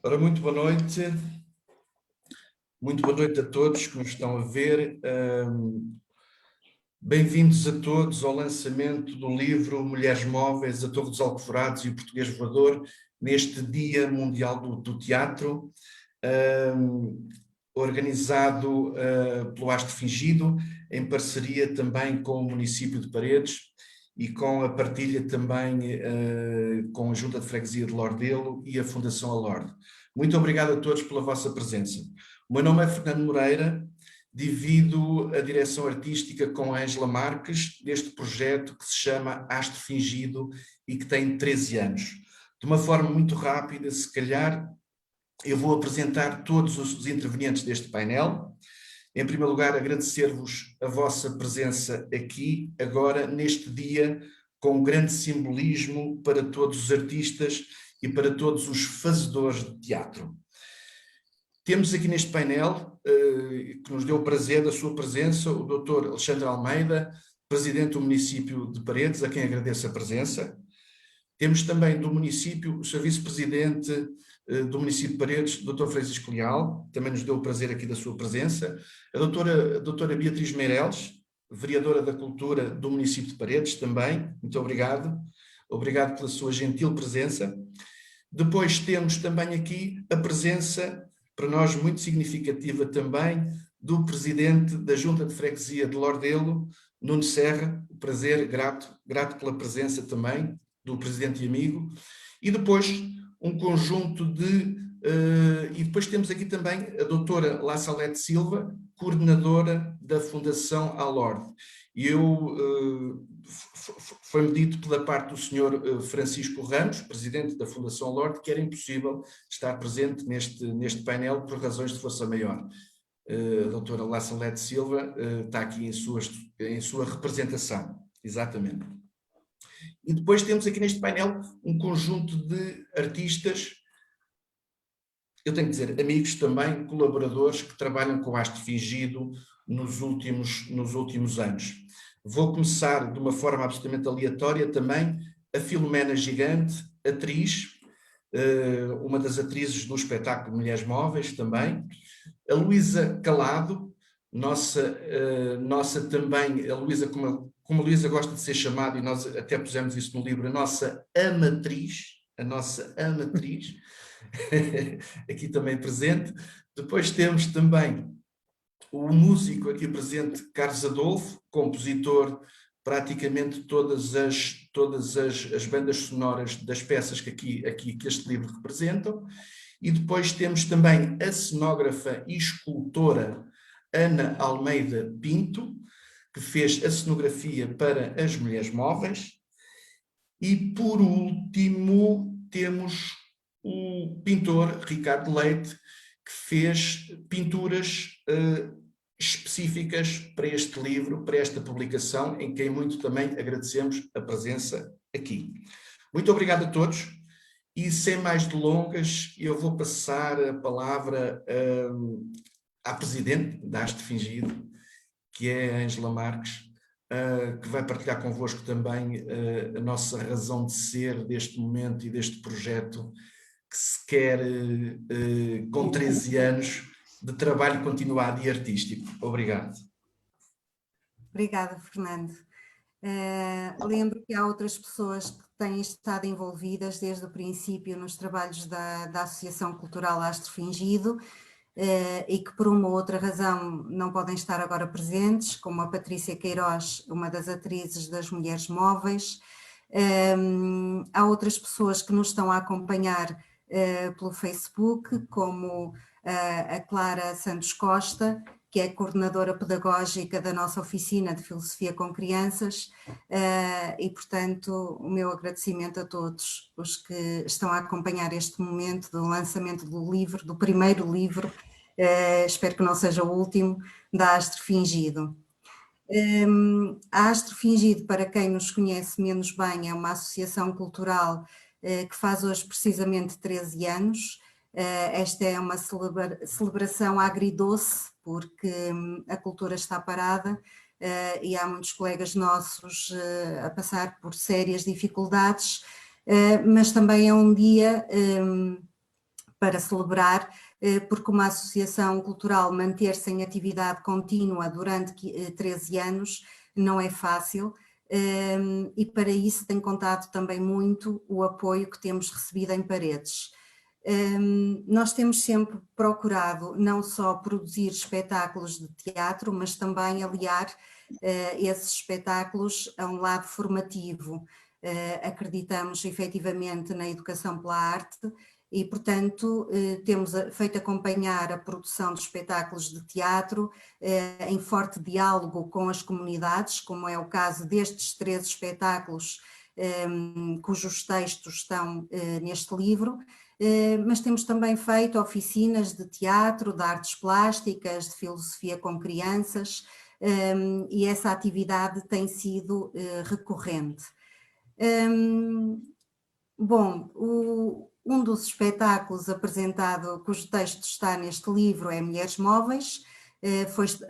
Ora, muito boa noite a todos que nos estão a ver. Bem-vindos a todos ao lançamento do livro Mulheres Móveis, a Torre dos Alcovorados e o Português Voador, neste Dia Mundial do Teatro, organizado pelo Astro Fingido, em parceria também com o município de Paredes e com a partilha também com a Junta de Freguesia de Lordelo e a Fundação Alorde. Muito obrigado a todos pela vossa presença. O meu nome é Fernando Moreira, divido a direção artística com a Ângela Marques deste projeto que se chama Astro Fingido e que tem 13 anos. De uma forma muito rápida, se calhar, eu vou apresentar todos os intervenientes deste painel. Em primeiro lugar, agradecer-vos a vossa presença aqui, agora, neste dia, com um grande simbolismo para todos os artistas e para todos os fazedores de teatro. Temos aqui neste painel, que nos deu o prazer da sua presença, o Dr. Alexandre Almeida, Presidente do município de Paredes, a quem agradeço a presença. Temos também do município o Sr. Vice-Presidente do município de Paredes, Dr. Francisco Leal, também nos deu o prazer aqui da sua presença. A doutora Beatriz Meireles, Vereadora da Cultura do município de Paredes, também, muito obrigado. Obrigado pela sua gentil presença. Depois temos também aqui a presença, para nós muito significativa também, do Presidente da Junta de Freguesia de Lordelo, Nuno Serra, o prazer, grato pela presença também do Presidente e amigo, e depois um conjunto e depois temos aqui também a doutora La Salete Silva, coordenadora da Fundação Alorde. E foi-me dito pela parte do Sr. Francisco Ramos, Presidente da Fundação Alorde, que era impossível estar presente neste painel por razões de força maior. A doutora La Salete Silva está aqui em sua representação, exatamente. E depois temos aqui neste painel um conjunto de artistas, eu tenho que dizer, amigos também, colaboradores que trabalham com o Astro Fingido nos últimos anos. Vou começar de uma forma absolutamente aleatória também, a Filomena Gigante, atriz, uma das atrizes do espetáculo Mulheres Móveis também, a Luísa Calado, nossa também, a Luísa, como a Luísa gosta de ser chamada, e nós até pusemos isso no livro, a nossa amatriz, aqui também presente. Depois temos também o músico aqui presente, Carlos Adolfo, compositor praticamente todas as bandas sonoras das peças que este livro representam. E depois temos também a cenógrafa e escultora Ana Almeida Pinto, que fez a cenografia para as Mulheres Móveis. E por último temos o pintor Ricardo Leite, que fez pinturas específicas para este livro, para esta publicação, em quem muito também agradecemos a presença aqui. Muito obrigado a todos. E sem mais delongas, eu vou passar a palavra à Presidente da Astro Fingido, que é a Ângela Marques, que vai partilhar convosco também a nossa razão de ser deste momento e deste projeto que se quer com 13 anos de trabalho continuado e artístico. Obrigado. Obrigada, Fernando. Lembro que há outras pessoas que têm estado envolvidas desde o princípio nos trabalhos da Associação Cultural Astro Fingido e que por uma ou outra razão não podem estar agora presentes, como a Patrícia Queiroz, uma das atrizes das Mulheres Móveis. Há outras pessoas que nos estão a acompanhar pelo Facebook, como a Clara Santos Costa, que é coordenadora pedagógica da nossa oficina de Filosofia com Crianças, e, portanto, o meu agradecimento a todos os que estão a acompanhar este momento do lançamento do livro, do primeiro livro, espero que não seja o último, da Astro Fingido. A Astro Fingido, para quem nos conhece menos bem, é uma associação cultural que faz hoje precisamente 13 anos. Esta é uma celebração agridoce, porque a cultura está parada e há muitos colegas nossos a passar por sérias dificuldades, mas também é um dia para celebrar, porque uma associação cultural manter-se em atividade contínua durante 13 anos não é fácil, e para isso tem contado também muito o apoio que temos recebido em Paredes. Nós temos sempre procurado não só produzir espetáculos de teatro, mas também aliar esses espetáculos a um lado formativo. Acreditamos efetivamente na educação pela arte e, portanto, temos feito acompanhar a produção de espetáculos de teatro em forte diálogo com as comunidades, como é o caso destes 13 espetáculos cujos textos estão neste livro, mas temos também feito oficinas de teatro, de artes plásticas, de filosofia com crianças, e essa atividade tem sido recorrente. Bom, um dos espetáculos apresentado, cujo texto está neste livro, é Mulheres Móveis.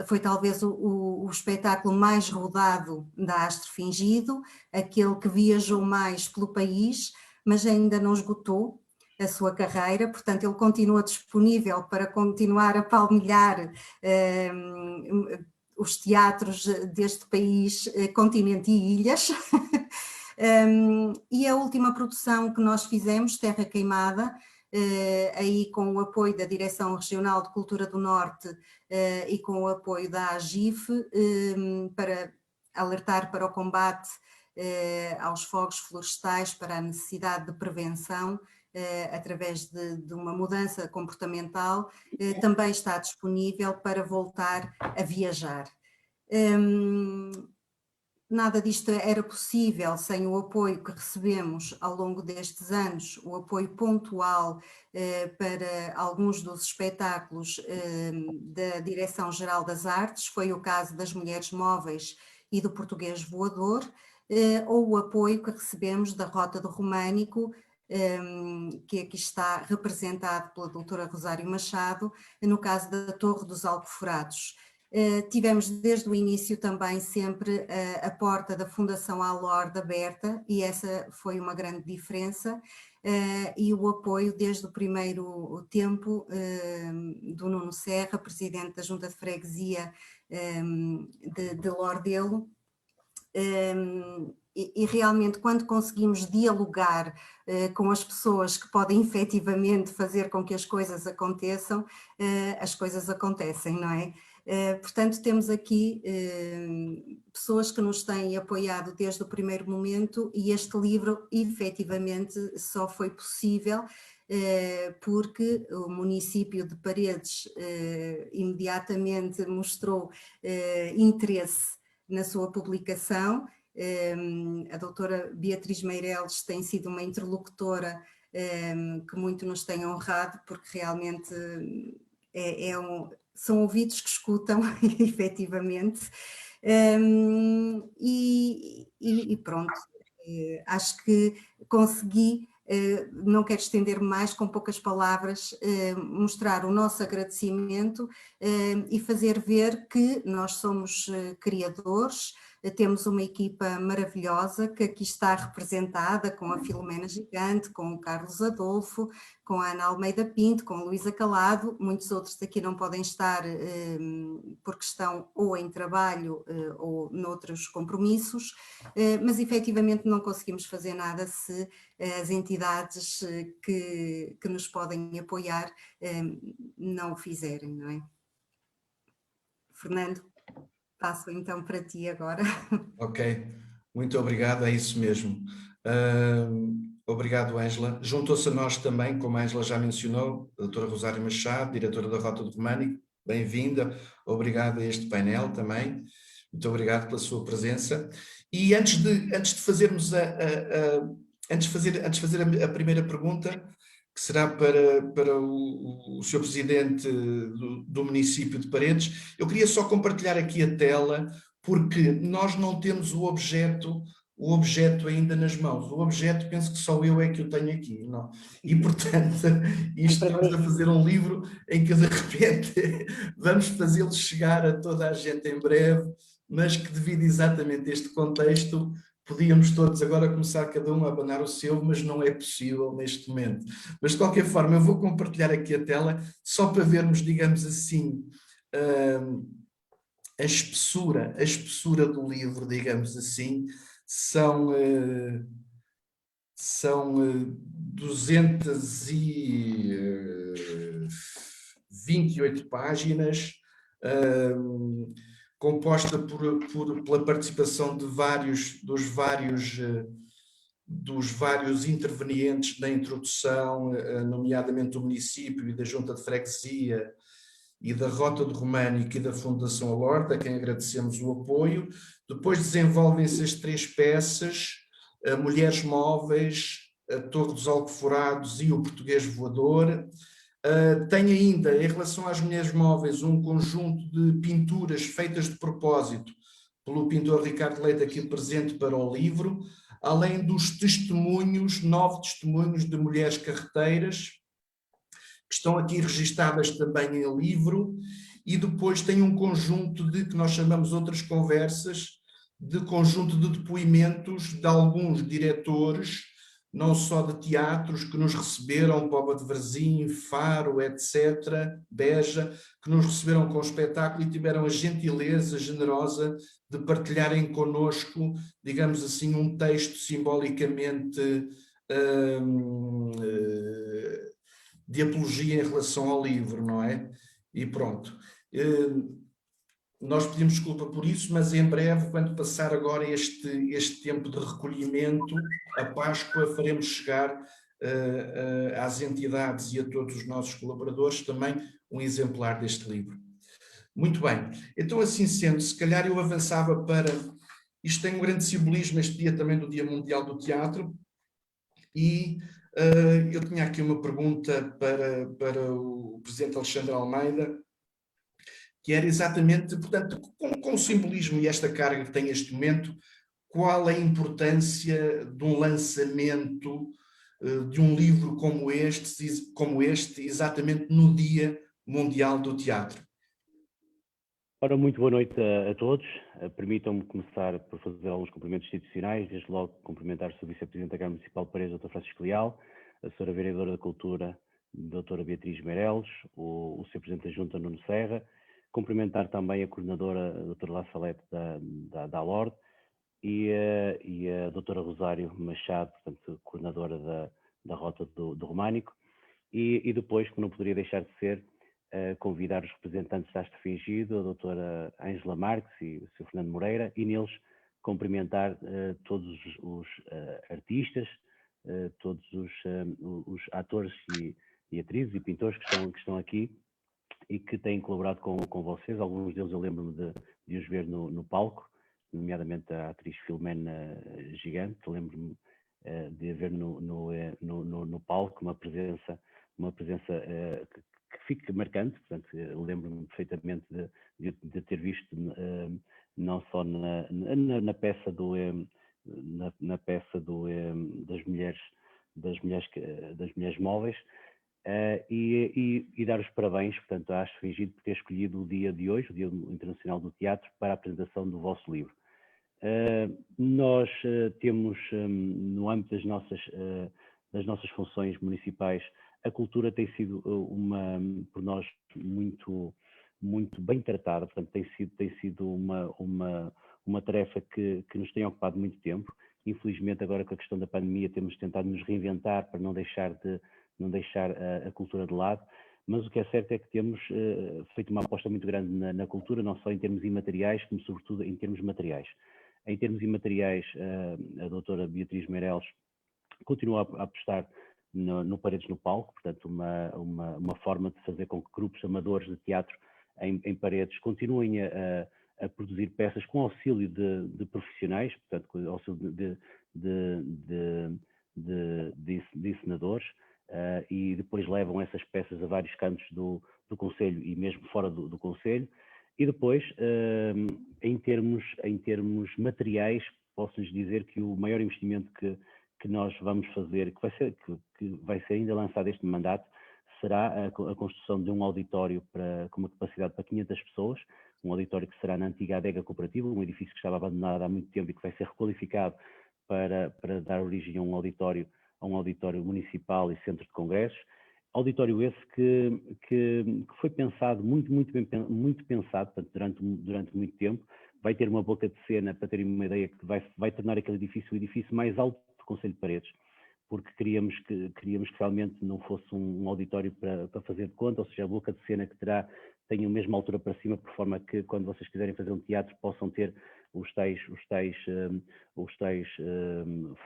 Foi talvez o espetáculo mais rodado da Astro Fingido, aquele que viajou mais pelo país, mas ainda não esgotou a sua carreira, portanto ele continua disponível para continuar a palmilhar os teatros deste país, continente e ilhas. E a última produção que nós fizemos, Terra Queimada, aí com o apoio da Direção Regional de Cultura do Norte e com o apoio da AGIF, para alertar para o combate aos fogos florestais, para a necessidade de prevenção através de uma mudança comportamental, também está disponível para voltar a viajar. Nada disto era possível sem o apoio que recebemos ao longo destes anos, o apoio pontual para alguns dos espetáculos da Direção-Geral das Artes, foi o caso das Mulheres Móveis e do Português Voador, ou o apoio que recebemos da Rota do Românico, que aqui está representado pela doutora Rosário Machado, no caso da Torre dos Alcoforados. Tivemos desde o início também sempre a porta da Fundação Alord aberta, e essa foi uma grande diferença, e o apoio desde o primeiro tempo do Nuno Serra, presidente da Junta de Freguesia de Lordelo. E realmente quando conseguimos dialogar com as pessoas que podem efetivamente fazer com que as coisas aconteçam, as coisas acontecem, não é? Portanto, temos aqui pessoas que nos têm apoiado desde o primeiro momento, e este livro efetivamente só foi possível porque o município de Paredes imediatamente mostrou interesse na sua publicação. A doutora Beatriz Meireles tem sido uma interlocutora que muito nos tem honrado, porque realmente são ouvidos que escutam, efetivamente, e pronto, acho que consegui, não quero estender mais, com poucas palavras, mostrar o nosso agradecimento e fazer ver que nós somos criadores. Temos uma equipa maravilhosa que aqui está representada, com a Filomena Gigante, com o Carlos Adolfo, com a Ana Almeida Pinto, com a Luísa Calado. Muitos outros daqui não podem estar porque estão ou em trabalho ou noutros compromissos, mas efetivamente não conseguimos fazer nada se as entidades que nos podem apoiar não o fizerem, não é? Fernando, passo então para ti agora. Ok, muito obrigado, é isso mesmo. Obrigado, Ângela. Juntou-se a nós também, como a Ângela já mencionou, a doutora Rosário Machado, diretora da Rota do Românico. Bem-vinda, obrigado a este painel também. Muito obrigado pela sua presença. E antes de fazermos antes de fazer a primeira pergunta, que será para o Sr. Presidente do município de Paredes, eu queria só compartilhar aqui a tela, porque nós não temos o objeto ainda nas mãos. O objeto penso que só eu é que o tenho aqui, não? E portanto, estamos a fazer um livro em que de repente vamos fazê-lo chegar a toda a gente em breve, mas que devido exatamente a este contexto podíamos todos agora começar cada um a abanar o seu, mas não é possível neste momento. Mas de qualquer forma, eu vou compartilhar aqui a tela só para vermos, digamos assim, a espessura do livro, digamos assim, são 228 páginas, composta pela participação dos vários intervenientes na introdução, nomeadamente do município e da Junta de Freguesia e da Rota do Românico e da Fundação Alorta, a quem agradecemos o apoio. Depois desenvolvem-se as 3 peças, Mulheres Móveis, a Torre dos Alcoforados e o Português Voador. Tem ainda, em relação às mulheres móveis, um conjunto de pinturas feitas de propósito pelo pintor Ricardo Leite, aqui presente para o livro, além dos testemunhos, 9 testemunhos de mulheres carreteiras, que estão aqui registadas também em livro, e depois tem um conjunto que nós chamamos outras conversas, de conjunto de depoimentos de alguns diretores, não só de teatros, que nos receberam, Póvoa de Varzim, Faro, etc., Beja, que nos receberam com o espetáculo e tiveram a gentileza generosa de partilharem connosco, digamos assim, um texto simbolicamente de apologia em relação ao livro, não é? E pronto. Nós pedimos desculpa por isso, mas em breve, quando passar agora este tempo de recolhimento, a Páscoa, faremos chegar às entidades e a todos os nossos colaboradores também um exemplar deste livro. Muito bem. Então, assim sendo, se calhar eu avançava para... Isto tem um grande simbolismo, este dia também do Dia Mundial do Teatro, e eu tinha aqui uma pergunta para o Presidente Alexandre Almeida, que era exatamente, portanto, com o simbolismo e esta carga que tem este momento, qual a importância de um lançamento de um livro como este, exatamente no Dia Mundial do Teatro? Ora, muito boa noite a todos. Permitam-me começar por fazer alguns cumprimentos institucionais. Desde logo, cumprimentar o Sr. Vice-Presidente da Câmara Municipal de Paredes, Dr. Francisco Leal, a Sra. Vereadora da Cultura, Dra. Beatriz Meireles, o Sr. Presidente da Junta, Nuno Serra, cumprimentar também a Coordenadora, a Dra. La Salete, da Alord, e a Dra. Rosário Machado, portanto, Coordenadora da Rota do Românico, e depois, como não poderia deixar de ser, convidar os representantes da Astro Fingido, a doutora Ângela Marques e o Sr. Fernando Moreira, e neles cumprimentar todos os artistas, todos os atores e atrizes e pintores que estão aqui e que têm colaborado com vocês. Alguns deles eu lembro-me de os ver no palco, nomeadamente a atriz Filomena Gigante. Lembro-me de a ver no palco uma presença que fica marcante. Portanto, lembro-me perfeitamente de ter visto não só na peça das mulheres móveis, e dar os parabéns, portanto, à Astro Fingido por ter escolhido o dia de hoje, o Dia Internacional do Teatro, para a apresentação do vosso livro. Nós temos, no âmbito das nossas funções municipais, a cultura tem sido por nós muito bem tratada. Portanto, tem sido uma tarefa que nos tem ocupado muito tempo. Infelizmente, agora com a questão da pandemia, temos tentado nos reinventar para não deixar a cultura de lado, mas o que é certo é que temos feito uma aposta muito grande na cultura, não só em termos imateriais, como sobretudo em termos materiais. Em termos imateriais, a doutora Beatriz Meireles continua a apostar no Paredes no Palco, portanto uma forma de fazer com que grupos amadores de teatro em Paredes continuem a produzir peças com auxílio de profissionais, portanto com auxílio de encenadores, e depois levam essas peças a vários cantos do Conselho e mesmo fora do Conselho. E depois, em termos materiais, posso-lhes dizer que o maior investimento que nós vamos fazer, que vai ser ainda lançado este mandato, será a construção de um auditório com uma capacidade para 500 pessoas, um auditório que será na antiga adega cooperativa, um edifício que estava abandonado há muito tempo e que vai ser requalificado para dar origem a um auditório municipal e centro de congressos. Auditório esse que foi pensado, muito pensado, portanto, durante muito tempo. Vai ter uma boca de cena, para terem uma ideia, que vai tornar aquele edifício o edifício mais alto do Concelho de Paredes, porque queríamos que realmente não fosse um auditório para fazer de conta, ou seja, a boca de cena que tenha a mesma altura para cima, por forma que quando vocês quiserem fazer um teatro possam ter os tais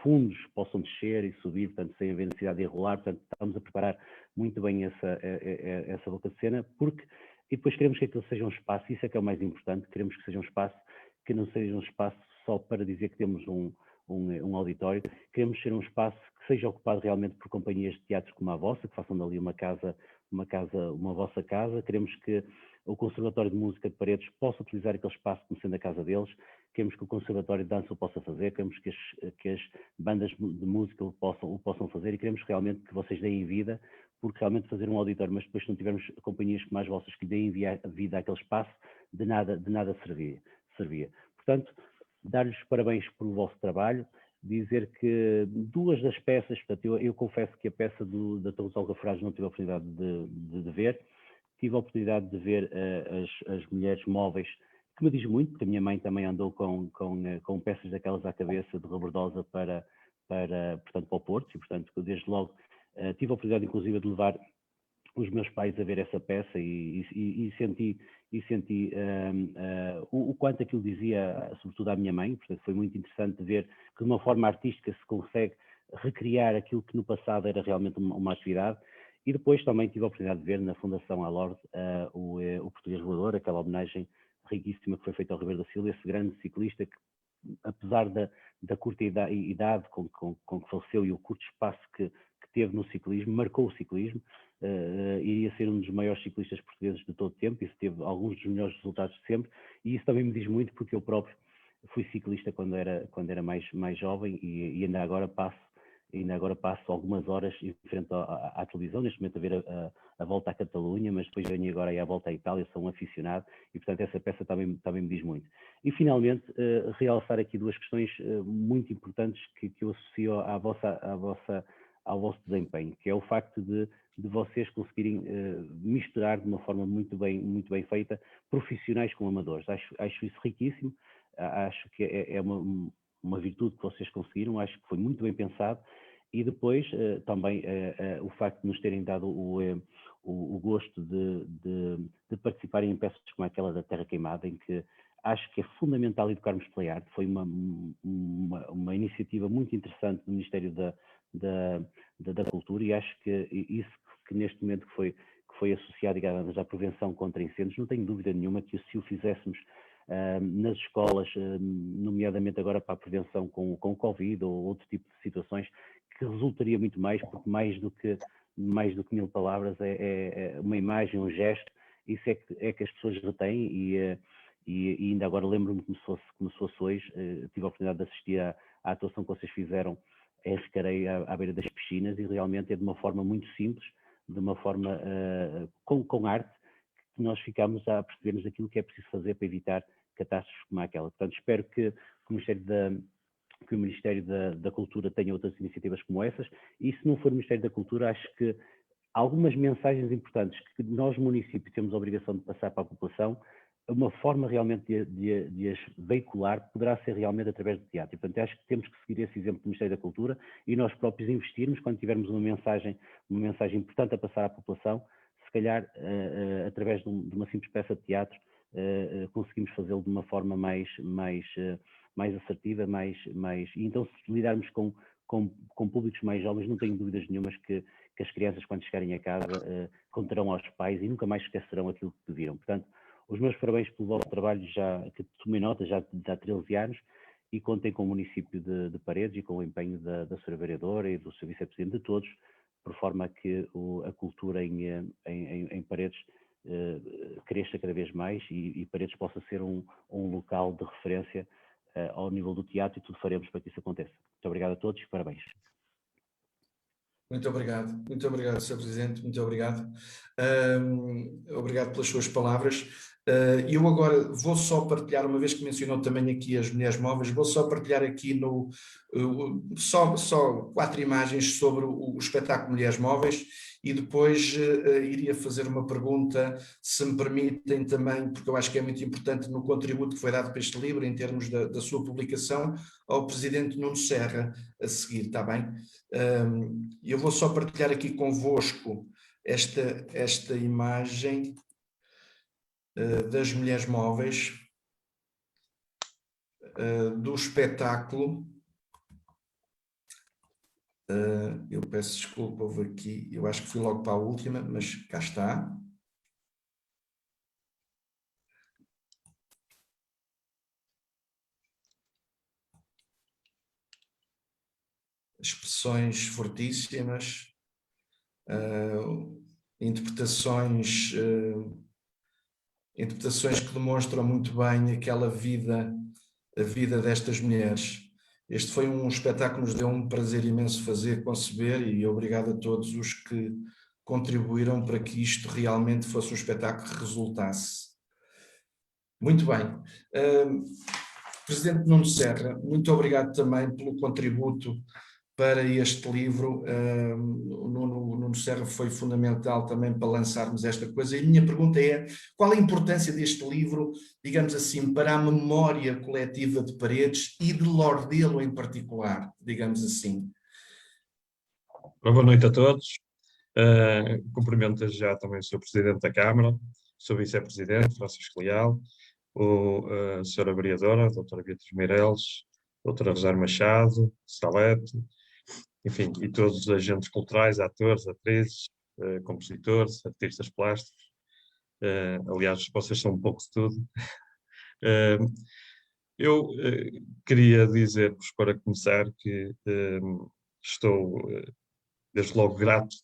fundos, possam descer e subir, portanto, sem haver necessidade de enrolar. Portanto, estamos a preparar muito bem essa boca de cena, e depois queremos que aquilo seja um espaço, isso é que é o mais importante, queremos que seja um espaço que não seja um espaço só para dizer que temos um auditório, queremos ser um espaço que seja ocupado realmente por companhias de teatro como a vossa, que façam dali uma vossa casa. Queremos que o Conservatório de Música de Paredes possa utilizar aquele espaço como sendo a casa deles, queremos que o Conservatório de Dança o possa fazer, queremos que as bandas de música o possam fazer, e queremos realmente que vocês deem vida, porque realmente fazer um auditório, mas depois se não tivermos companhias como as vossas que deem vida àquele espaço, de nada servia. Portanto, dar-lhes parabéns pelo vosso trabalho, dizer que duas das peças, portanto, eu confesso que a peça da Torre dos Alcafrados não tive a oportunidade de ver, tive a oportunidade de ver as mulheres móveis, que me diz muito, porque a minha mãe também andou com peças daquelas à cabeça de Rebordosa portanto, para o Porto, e portanto, desde logo tive a oportunidade inclusive de levar os meus pais a ver essa peça e senti o quanto aquilo dizia, sobretudo à minha mãe. Portanto, foi muito interessante ver que de uma forma artística se consegue recriar aquilo que no passado era realmente uma atividade. E depois também tive a oportunidade de ver na Fundação Alord o Português Voador, aquela homenagem riquíssima que foi feita ao Ribeiro da Silva, esse grande ciclista que, apesar da curta idade com que faleceu e o curto espaço que teve no ciclismo, marcou o ciclismo, iria ser um dos maiores ciclistas portugueses de todo o tempo, isso teve alguns dos melhores resultados de sempre, e isso também me diz muito porque eu próprio fui ciclista quando era mais jovem, e ainda agora passo algumas horas em frente à televisão, neste momento a ver a volta à Catalunha, mas depois venho agora aí à volta à Itália, sou um aficionado, e portanto essa peça também me diz muito. E finalmente, realçar aqui duas questões muito importantes que eu associo ao vosso desempenho, que é o facto de vocês conseguirem misturar de uma forma muito bem feita profissionais com amadores. Acho isso riquíssimo, acho que é uma virtude que vocês conseguiram, acho que foi muito bem pensado. E depois também o facto de nos terem dado o gosto de participarem em peças como aquela da Terra Queimada, em que acho que é fundamental educarmos pela arte. Foi uma iniciativa muito interessante do Ministério da Cultura, e acho que isso que neste momento que foi associado, digamos, à prevenção contra incêndios, não tenho dúvida nenhuma que se o fizéssemos nas escolas, nomeadamente agora para a prevenção com o Covid ou outro tipo de situações, que resultaria muito mais, porque mais do que 1000 palavras é uma imagem, um gesto, isso é que as pessoas retêm, e ainda agora lembro-me como se fosse hoje, tive a oportunidade de assistir à atuação que vocês fizeram em Recareio, à beira das piscinas, e realmente é de uma forma muito simples, de uma forma com arte, que nós ficamos a percebermos aquilo que é preciso fazer para evitar catástrofes como aquela. Portanto, espero que o Ministério da Cultura tenha outras iniciativas como essas, e se não for o Ministério da Cultura, acho que algumas mensagens importantes que nós, municípios, temos a obrigação de passar para a população, uma forma realmente de as veicular poderá ser realmente através do teatro. E, portanto, acho que temos que seguir esse exemplo do Ministério da Cultura e nós próprios investirmos quando tivermos uma mensagem importante a passar à população, se calhar através de uma simples peça de teatro conseguimos fazê-lo de uma forma mais assertiva, e então se lidarmos com públicos mais jovens, não tenho dúvidas nenhumas que as crianças, quando chegarem a casa, contarão aos pais e nunca mais esquecerão aquilo que viram. Portanto, os meus parabéns pelo vosso trabalho, que tomei nota já há 13 anos, e contem com o município de Paredes e com o empenho da Sra. Vereadora e do Sr. Vice-Presidente, de todos, por forma a que a cultura em Paredes cresça cada vez mais e Paredes possa ser um local de referência ao nível do teatro, e tudo faremos para que isso aconteça. Muito obrigado a todos e parabéns. Muito obrigado, Sr. Presidente, muito obrigado. Obrigado pelas suas palavras. Eu agora vou só partilhar, uma vez que mencionou também aqui as mulheres móveis, vou só partilhar aqui só 4 imagens sobre o espetáculo Mulheres Móveis e depois iria fazer uma pergunta, se me permitem também, porque eu acho que é muito importante no contributo que foi dado para este livro, em termos da sua publicação, ao Presidente Nuno Serra a seguir, está bem? Eu vou só partilhar aqui convosco esta imagem das mulheres móveis, do espetáculo. Eu peço desculpa, houve aqui, eu acho que fui logo para a última, mas cá está. Expressões fortíssimas, interpretações que demonstram muito bem aquela vida, a vida destas mulheres. Este foi um espetáculo que nos deu um prazer imenso fazer, conceber, e obrigado a todos os que contribuíram para que isto realmente fosse um espetáculo que resultasse. Muito bem. Presidente Nuno Serra, muito obrigado também pelo contributo para este livro. O Nuno Serra foi fundamental também para lançarmos esta coisa. E a minha pergunta é, qual a importância deste livro, digamos assim, para a memória coletiva de Paredes e de Lordelo em particular, digamos assim? Boa noite a todos. Cumprimento já também o Sr. Presidente da Câmara, o Sr. Vice-Presidente, Francisco Leal, a Sra. Vereadora, a Dra. Beatriz Meireles, a Dra. Rosário Machado, Salete, enfim, e todos os agentes culturais, atores, atrizes, compositores, artistas plásticos. Aliás, vocês são um pouco de tudo. Eu queria dizer-vos, para começar, que estou, desde logo, grato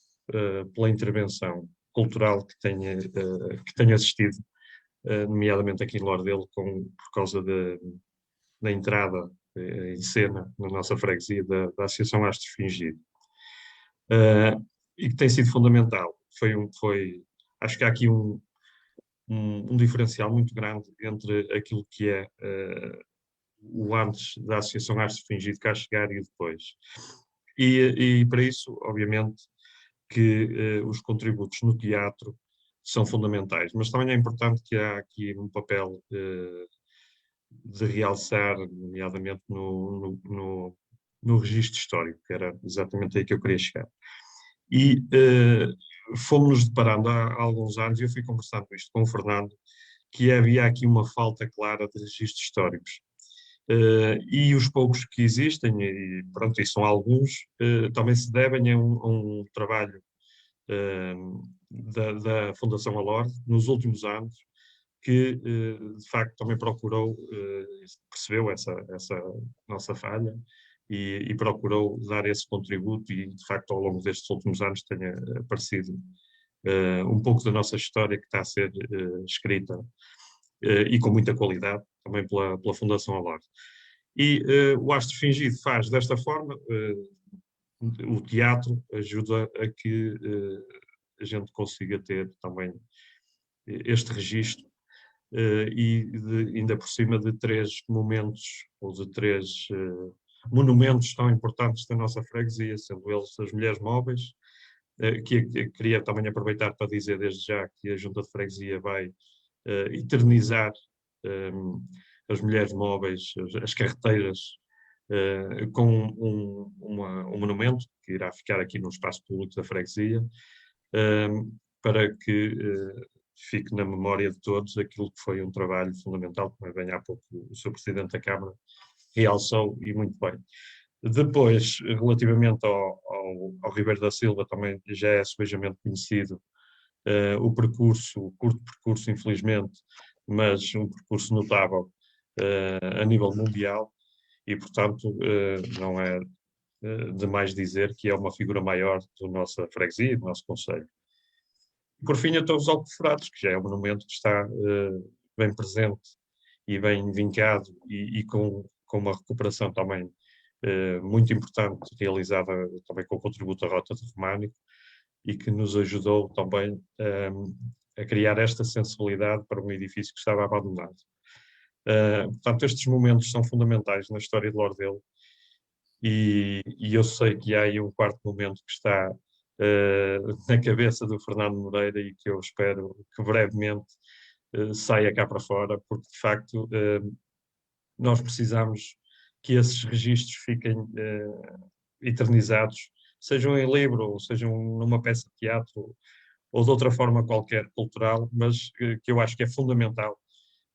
pela intervenção cultural que tenho assistido, nomeadamente aqui em Lordelo, por causa da entrada em cena na nossa freguesia da Associação Astro Fingido, e que tem sido fundamental. Acho que há aqui um diferencial muito grande entre aquilo que é o antes da Associação Astro Fingido cá chegar e depois. E para isso, obviamente, que os contributos no teatro são fundamentais, mas também é importante que há aqui um papel de realçar, nomeadamente no registro histórico, que era exatamente aí que eu queria chegar. E fomos-nos deparando há alguns anos, e eu fui conversando isto com o Fernando, que havia aqui uma falta clara de registros históricos. E os poucos que existem, e pronto, e são alguns, também se devem a um trabalho da Fundação Alord nos últimos anos, que de facto também percebeu essa nossa falha e procurou dar esse contributo, e de facto ao longo destes últimos anos tenha aparecido um pouco da nossa história que está a ser escrita e com muita qualidade também pela Fundação Alord. E o Astro Fingido faz desta forma. O teatro ajuda a que a gente consiga ter também este registro, e ainda por cima de 3 momentos, ou de 3 monumentos tão importantes da nossa freguesia, sendo eles as mulheres móveis, que queria também aproveitar para dizer desde já que a Junta de Freguesia vai eternizar as mulheres móveis, as carreteiras, com um monumento que irá ficar aqui no espaço público da freguesia, para que fique na memória de todos aquilo que foi um trabalho fundamental, como bem há pouco o Sr. Presidente da Câmara realçou, e muito bem. Depois, relativamente ao Ribeiro da Silva, também já é subejamente conhecido o curto percurso, infelizmente, mas um percurso notável a nível mundial, e, portanto, não é demais dizer que é uma figura maior da nossa freguesia, do nosso concelho. Por fim, a Torres Alcoforados, que já é um monumento que está bem presente e bem vincado, e com uma recuperação também muito importante, realizada também com o contributo da Rota de Românico, e que nos ajudou também a criar esta sensibilidade para um edifício que estava abandonado. Portanto, estes momentos são fundamentais na história de Lordelo, e eu sei que há aí um quarto momento que está na cabeça do Fernando Moreira e que eu espero que brevemente saia cá para fora, porque de facto nós precisamos que esses registros fiquem eternizados, sejam em livro, ou sejam numa peça de teatro, ou de outra forma qualquer cultural, mas que eu acho que é fundamental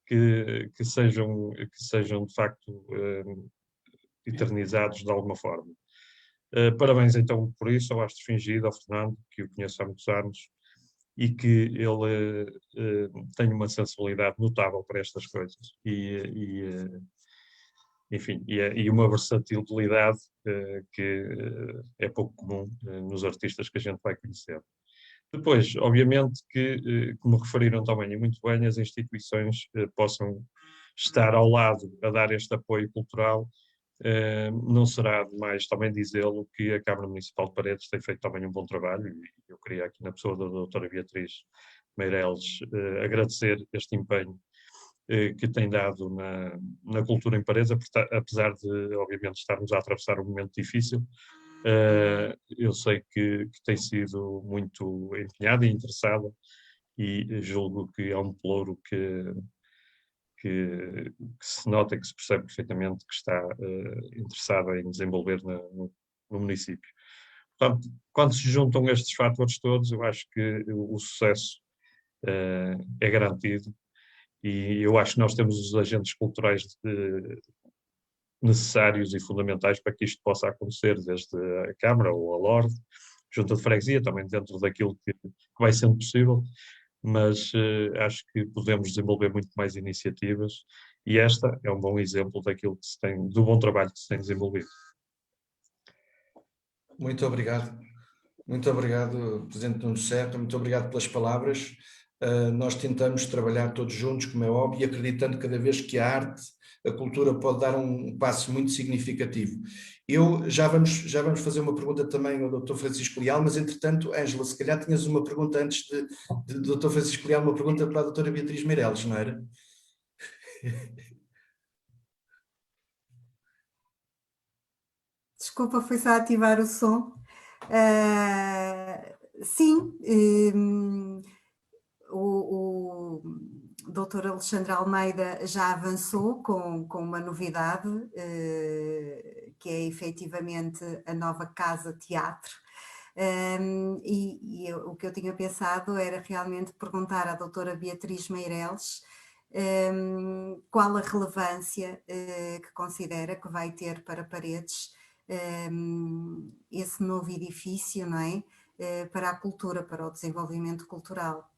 que sejam de facto eternizados de alguma forma. Parabéns então por isso ao Astro Fingido, ao Fernando, que o conheço há muitos anos, e que ele tem uma sensibilidade notável para estas coisas enfim, e uma versatilidade que é pouco comum nos artistas que a gente vai conhecer. Depois, obviamente que, como referiram também e muito bem, as instituições possam estar ao lado a dar este apoio cultural. Não será demais também dizê-lo que a Câmara Municipal de Paredes tem feito também um bom trabalho, e eu queria aqui na pessoa da doutora Beatriz Meireles agradecer este empenho que tem dado na cultura em Paredes, apesar de, obviamente, estarmos a atravessar um momento difícil. Eu sei que tem sido muito empenhada e interessada, e julgo que é um pelouro que se nota, que se percebe perfeitamente que está interessada em desenvolver no município. Portanto, quando se juntam estes fatores todos, eu acho que o sucesso é garantido, e eu acho que nós temos os agentes culturais necessários e fundamentais para que isto possa acontecer, desde a Câmara ou a LORD, Junta de Freguesia, também dentro daquilo que vai sendo possível, mas acho que podemos desenvolver muito mais iniciativas, e esta é um bom exemplo daquilo que se tem, do bom trabalho que se tem desenvolvido. Muito obrigado. Muito obrigado, Presidente Nuno Serra, muito obrigado pelas palavras. Nós tentamos trabalhar todos juntos, como é óbvio, e acreditando cada vez que a arte, a cultura pode dar um passo muito significativo. Já vamos fazer uma pergunta também ao Dr. Francisco Leal, mas entretanto, Ângela, se calhar tinhas uma pergunta antes de Dr. Francisco Leal, uma pergunta para a doutora Beatriz Meireles, não era? Desculpa, foi só ativar o som. Sim, o Dr. Alexandre Almeida já avançou com uma novidade, que é efetivamente a nova Casa Teatro. O que eu tinha pensado era realmente perguntar à doutora Beatriz Meireles qual a relevância que considera que vai ter para Paredes esse novo edifício, não é? Para a cultura, para o desenvolvimento cultural.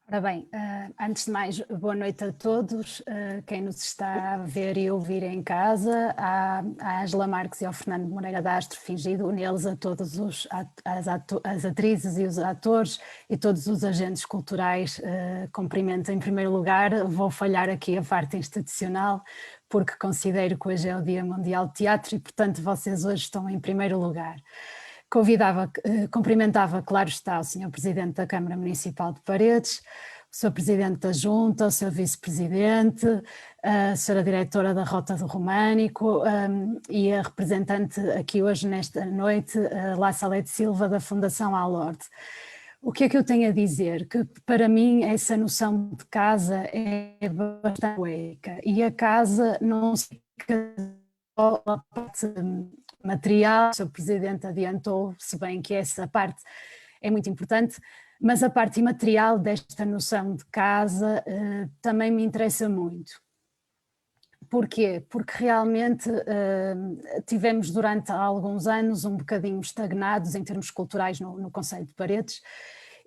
Ora bem, antes de mais, boa noite a todos, quem nos está a ver e ouvir em casa, à Ângela Marques e ao Fernando Moreira da Astro Fingido, neles a todos as atrizes e os atores e todos os agentes culturais. Cumprimento em primeiro lugar, vou falhar aqui a parte institucional, porque considero que hoje é o Dia Mundial de Teatro e, portanto, vocês hoje estão em primeiro lugar. Cumprimentava, claro está, o Sr. Presidente da Câmara Municipal de Paredes, o Sr. Presidente da Junta, o Sr. Vice-Presidente, a Sra. Diretora da Rota do Românico e a representante aqui hoje nesta noite, La Salete Silva, da Fundação Alorde. O que é que eu tenho a dizer? Que para mim essa noção de casa é bastante poética, e a casa não se fica só a parte material. O Sr. Presidente adiantou, se bem que essa parte é muito importante, mas a parte imaterial desta noção de casa também me interessa muito. Porquê? Porque realmente tivemos durante alguns anos um bocadinho estagnados em termos culturais no concelho de Paredes,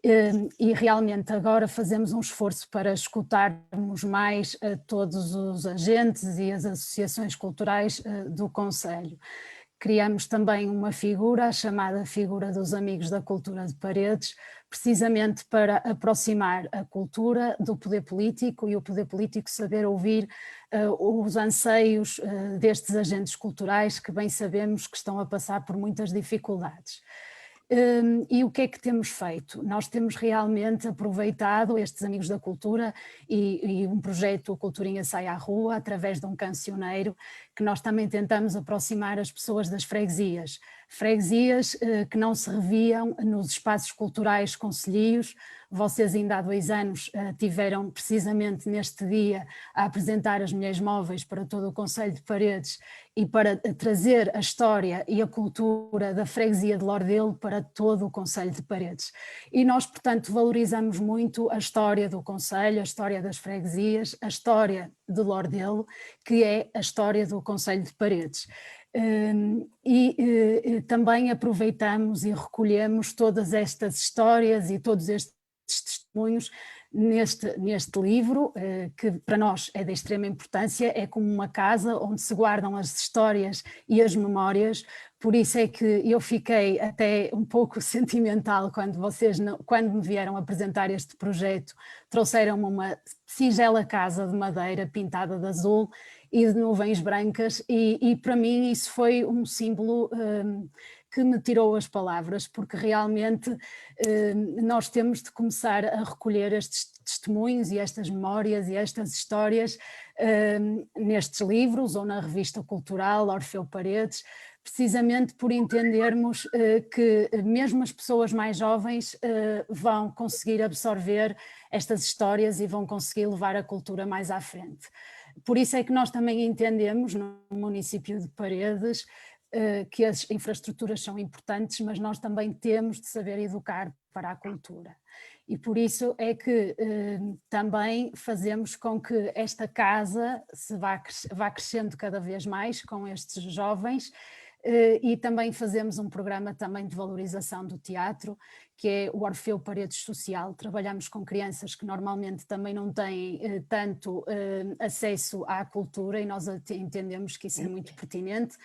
e realmente agora fazemos um esforço para escutarmos mais a todos os agentes e as associações culturais do concelho. Criamos também uma figura, a chamada figura dos Amigos da Cultura de Paredes, precisamente para aproximar a cultura do poder político e o poder político saber ouvir os anseios destes agentes culturais que bem sabemos que estão a passar por muitas dificuldades. E o que é que temos feito? Nós temos realmente aproveitado estes Amigos da Cultura e um projeto Culturinha Sai à Rua, através de um cancioneiro, que nós também tentamos aproximar as pessoas das freguesias. Freguesias que não se reviam nos espaços culturais concelhios. Vocês ainda há 2 anos tiveram precisamente neste dia a apresentar as Mulheres Móveis para todo o Concelho de Paredes e para trazer a história e a cultura da freguesia de Lordelo para todo o Concelho de Paredes. E nós, portanto, valorizamos muito a história do Concelho, a história das freguesias, a história de Lordelo, que é a história do Concelho de Paredes. Também aproveitamos e recolhemos todas estas histórias e todos estes testemunhos neste livro, que para nós é de extrema importância, é como uma casa onde se guardam as histórias e as memórias. Por isso é que eu fiquei até um pouco sentimental quando me vieram apresentar este projeto, trouxeram-me uma singela casa de madeira pintada de azul e de nuvens brancas, e para mim isso foi um símbolo que me tirou as palavras, porque realmente nós temos de começar a recolher estes testemunhos e estas memórias e estas histórias nestes livros ou na revista cultural Orfeu Paredes, precisamente por entendermos que mesmo as pessoas mais jovens vão conseguir absorver estas histórias e vão conseguir levar a cultura mais à frente. Por isso é que nós também entendemos no município de Paredes que as infraestruturas são importantes, mas nós também temos de saber educar para a cultura. E por isso é que também fazemos com que esta casa se vá crescendo cada vez mais com estes jovens, e também fazemos um programa também de valorização do teatro, que é o Orfeu Paredes Social. Trabalhamos com crianças que normalmente também não têm tanto acesso à cultura, e nós entendemos que isso é muito pertinente.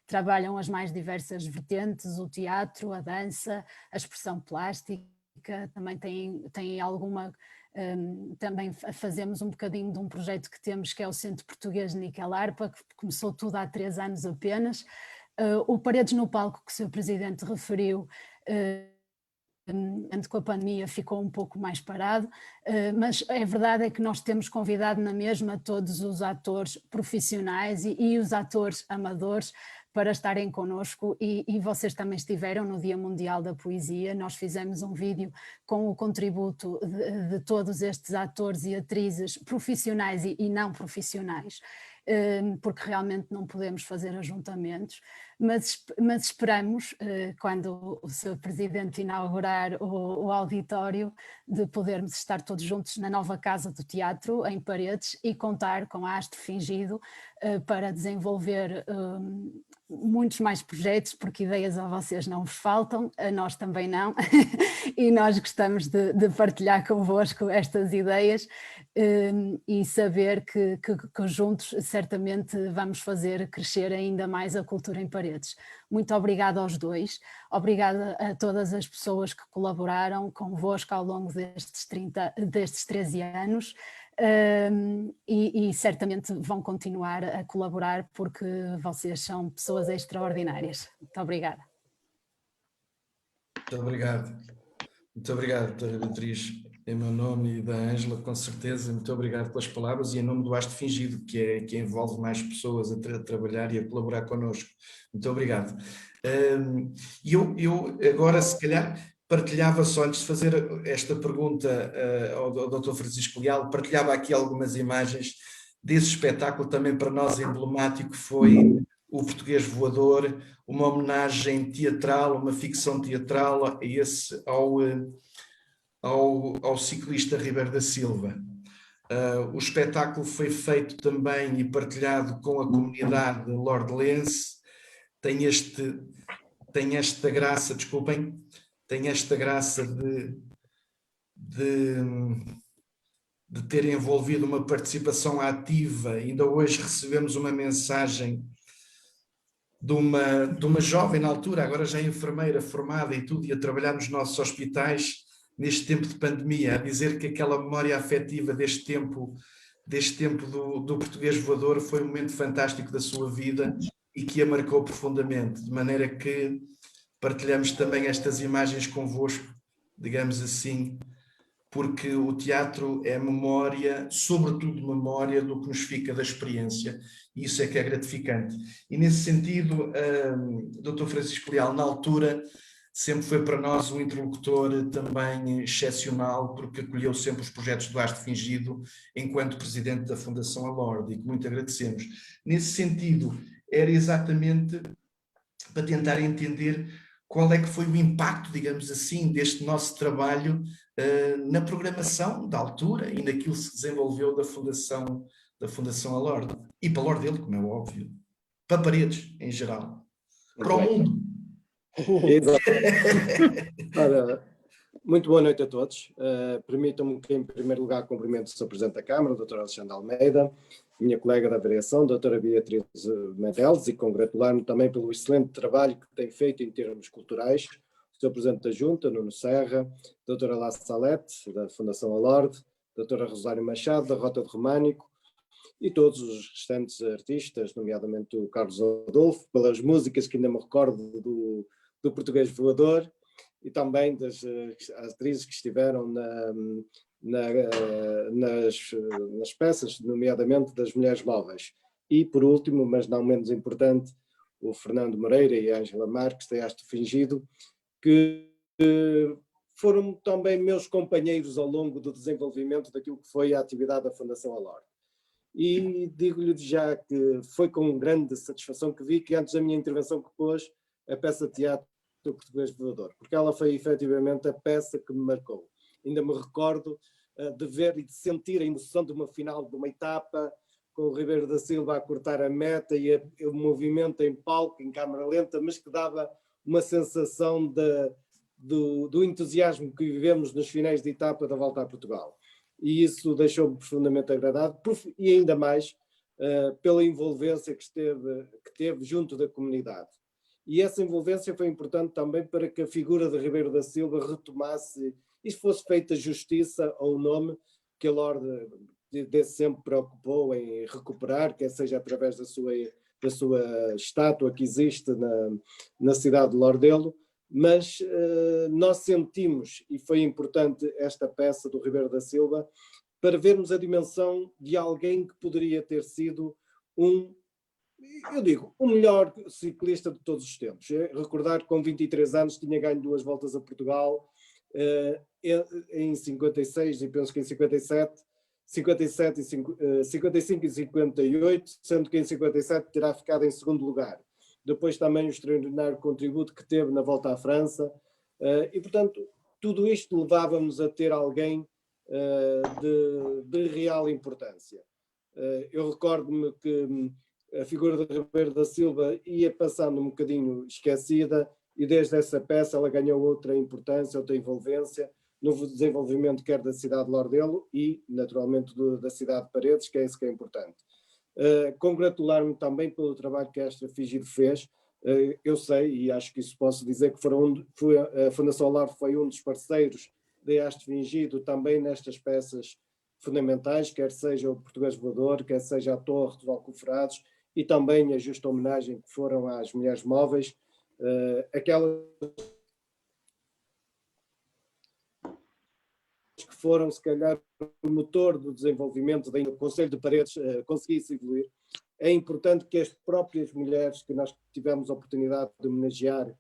Trabalham as mais diversas vertentes, o teatro, a dança, a expressão plástica, também tem alguma... também fazemos um bocadinho de um projeto que temos, que é o Centro Português de Níquel Arpa, que começou tudo há 3 anos apenas. O Paredes no Palco, que o Sr. Presidente referiu, antes com a pandemia ficou um pouco mais parado, mas a verdade é que nós temos convidado na mesma todos os atores profissionais e os atores amadores para estarem connosco, e vocês também estiveram no Dia Mundial da Poesia. Nós fizemos um vídeo com o contributo de todos estes atores e atrizes profissionais e não profissionais, porque realmente não podemos fazer ajuntamentos, mas esperamos, quando o Sr. Presidente inaugurar o auditório, de podermos estar todos juntos na nova Casa do Teatro, em Paredes, e contar com a Astro Fingido para desenvolver muitos mais projetos, porque ideias a vocês não vos faltam, a nós também não, e nós gostamos de partilhar convosco estas ideias e saber que juntos certamente vamos fazer crescer ainda mais a cultura em Paredes. Muito obrigada aos dois, obrigada a todas as pessoas que colaboraram convosco ao longo destes 13 anos, e certamente vão continuar a colaborar, porque vocês são pessoas extraordinárias. Muito obrigada. Muito obrigado. Muito obrigado, doutora Beatriz, em meu nome e da Ângela, com certeza. Muito obrigado pelas palavras, e em nome do Astro Fingido, que envolve mais pessoas a trabalhar e a colaborar connosco. Muito obrigado. E eu agora, se calhar, partilhava só, antes de fazer esta pergunta ao Dr. Francisco Leal, partilhava aqui algumas imagens desse espetáculo, também para nós emblemático, foi o Português Voador, uma homenagem teatral, uma ficção teatral ao ciclista Ribeiro da Silva. O espetáculo foi feito também e partilhado com a comunidade lordelense. Tem esta graça, desculpem, tem esta graça de ter envolvido uma participação ativa. Ainda hoje recebemos uma mensagem de uma jovem na altura, agora já enfermeira formada e tudo, e a trabalhar nos nossos hospitais neste tempo de pandemia, a dizer que aquela memória afetiva deste tempo do Português Voador foi um momento fantástico da sua vida e que a marcou profundamente, de maneira que partilhamos também estas imagens convosco, digamos assim, porque o teatro é memória, sobretudo memória do que nos fica da experiência, e isso é que é gratificante. E nesse sentido, Dr. Francisco Leal, na altura, sempre foi para nós um interlocutor também excepcional, porque acolheu sempre os projetos do Arte Fingido enquanto presidente da Fundação Alord, e que muito agradecemos. Nesse sentido, era exatamente para tentar entender qual é que foi o impacto, digamos assim, deste nosso trabalho na programação da altura e naquilo que se desenvolveu da Fundação Alord. E para Lordelo, como é óbvio. Para Paredes, em geral. Para o mundo. Exato. Ora, muito boa noite a todos. Permitam-me que, em primeiro lugar, cumprimento o Sr. Presidente da Câmara, o Dr. Alexandre Almeida, minha colega da Direção, a Dra. Beatriz Medeles, e congratular-me também pelo excelente trabalho que tem feito em termos culturais, o Sr. Presidente da Junta, Nuno Serra, a Dra. Lácia Salete, da Fundação Alord, a Dra. Rosário Machado, da Rota do Românico, e todos os restantes artistas, nomeadamente o Carlos Adolfo, pelas músicas que ainda me recordo do Português Voador, e também das atrizes que estiveram nas peças, nomeadamente das Mulheres Móveis. E, por último, mas não menos importante, o Fernando Moreira e a Ângela Marques, da Arte Fingido, que foram também meus companheiros ao longo do desenvolvimento daquilo que foi a atividade da Fundação Alord. E digo-lhe já que foi com grande satisfação que vi que antes da minha intervenção que pôs a peça de teatro do Português Voador, porque ela foi efetivamente a peça que me marcou. Ainda me recordo de ver e de sentir a emoção de uma final de uma etapa, com o Ribeiro da Silva a cortar a meta e o movimento em palco, em câmara lenta, mas que dava uma sensação do entusiasmo que vivemos nos finais de etapa da Volta a Portugal. E isso deixou-me profundamente agradado, e ainda mais pela envolvência que teve junto da comunidade. E essa envolvência foi importante também para que a figura de Ribeiro da Silva retomasse, e fosse feita justiça ao nome que a Lorde desde sempre preocupou em recuperar, quer seja através da sua estátua que existe na cidade de Lordelo, mas nós sentimos, e foi importante esta peça do Ribeiro da Silva, para vermos a dimensão de alguém que poderia ter sido o melhor ciclista de todos os tempos. Recordar que com 23 anos tinha ganho 2 voltas a Portugal, em 56 e penso que em 57, 55 e 58, sendo que em 57 terá ficado em segundo lugar. Depois também o extraordinário contributo que teve na Volta à França, e portanto tudo isto levava-nos a ter alguém de real importância. Eu recordo-me que a figura de Ribeiro da Silva ia passando um bocadinho esquecida, e desde essa peça ela ganhou outra importância, outra envolvência no desenvolvimento quer da cidade de Lordelo e naturalmente da cidade de Paredes, que é isso que é importante. Congratular-me também pelo trabalho que a Arte Fingido fez. Eu sei, e acho que isso posso dizer, que a Fundação Alord foi um dos parceiros da Arte Fingido também nestas peças fundamentais, quer seja o Português Voador, quer seja a Torre dos Alcofrados, e também a justa homenagem que foram às Mulheres Móveis, aquelas que foram, se calhar, o motor do desenvolvimento do Conselho de Paredes conseguisse evoluir. É importante que as próprias mulheres que nós tivemos a oportunidade de homenagear,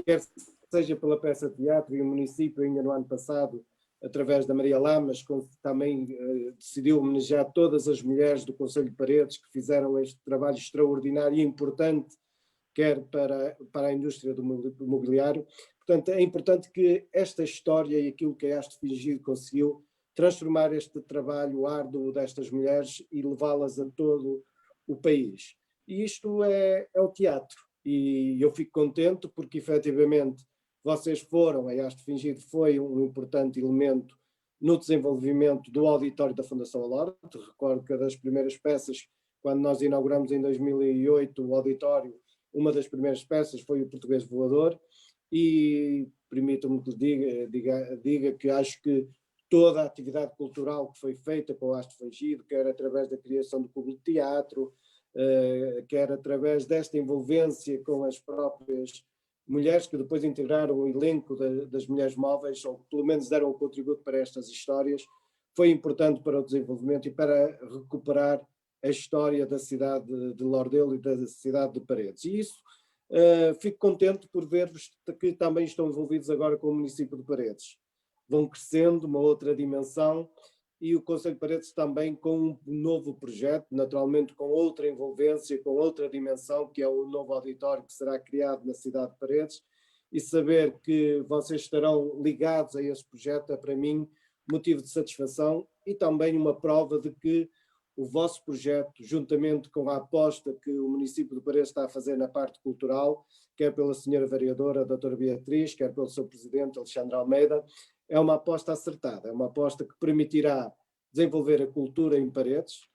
quer seja pela peça de teatro, e o município ainda no ano passado, através da Maria Lamas, também decidiu homenagear todas as mulheres do Conselho de Paredes que fizeram este trabalho extraordinário e importante, quer para a indústria do mobiliário. Portanto, é importante que esta história e aquilo que a Arte Fingido conseguiu transformar este trabalho árduo destas mulheres e levá-las a todo o país. E isto é o teatro. E eu fico contente porque, efetivamente, vocês foram, a Arte Fingido foi um importante elemento no desenvolvimento do auditório da Fundação Alord. Recordo que das primeiras peças, quando nós inauguramos em 2008 o auditório, uma das primeiras peças foi o Português Voador, e permitam-me que diga que acho que toda a atividade cultural que foi feita com a Arte Fingido, quer através da criação do Clube de Teatro, quer através desta envolvência com as próprias mulheres que depois integraram o elenco das Mulheres Móveis, ou pelo menos deram um contributo para estas histórias, foi importante para o desenvolvimento e para recuperar a história da cidade de Lordelo e da cidade de Paredes. E isso, fico contente por ver-vos que também estão envolvidos agora com o município de Paredes. Vão crescendo, uma outra dimensão, e o Concelho de Paredes também com um novo projeto, naturalmente com outra envolvência, com outra dimensão, que é o novo auditório que será criado na cidade de Paredes, e saber que vocês estarão ligados a esse projeto é para mim motivo de satisfação e também uma prova de que o vosso projeto, juntamente com a aposta que o município de Paredes está a fazer na parte cultural, quer pela senhora vereadora, a doutora Beatriz, quer pelo seu presidente, Alexandre Almeida, é uma aposta acertada, é uma aposta que permitirá desenvolver a cultura em Paredes.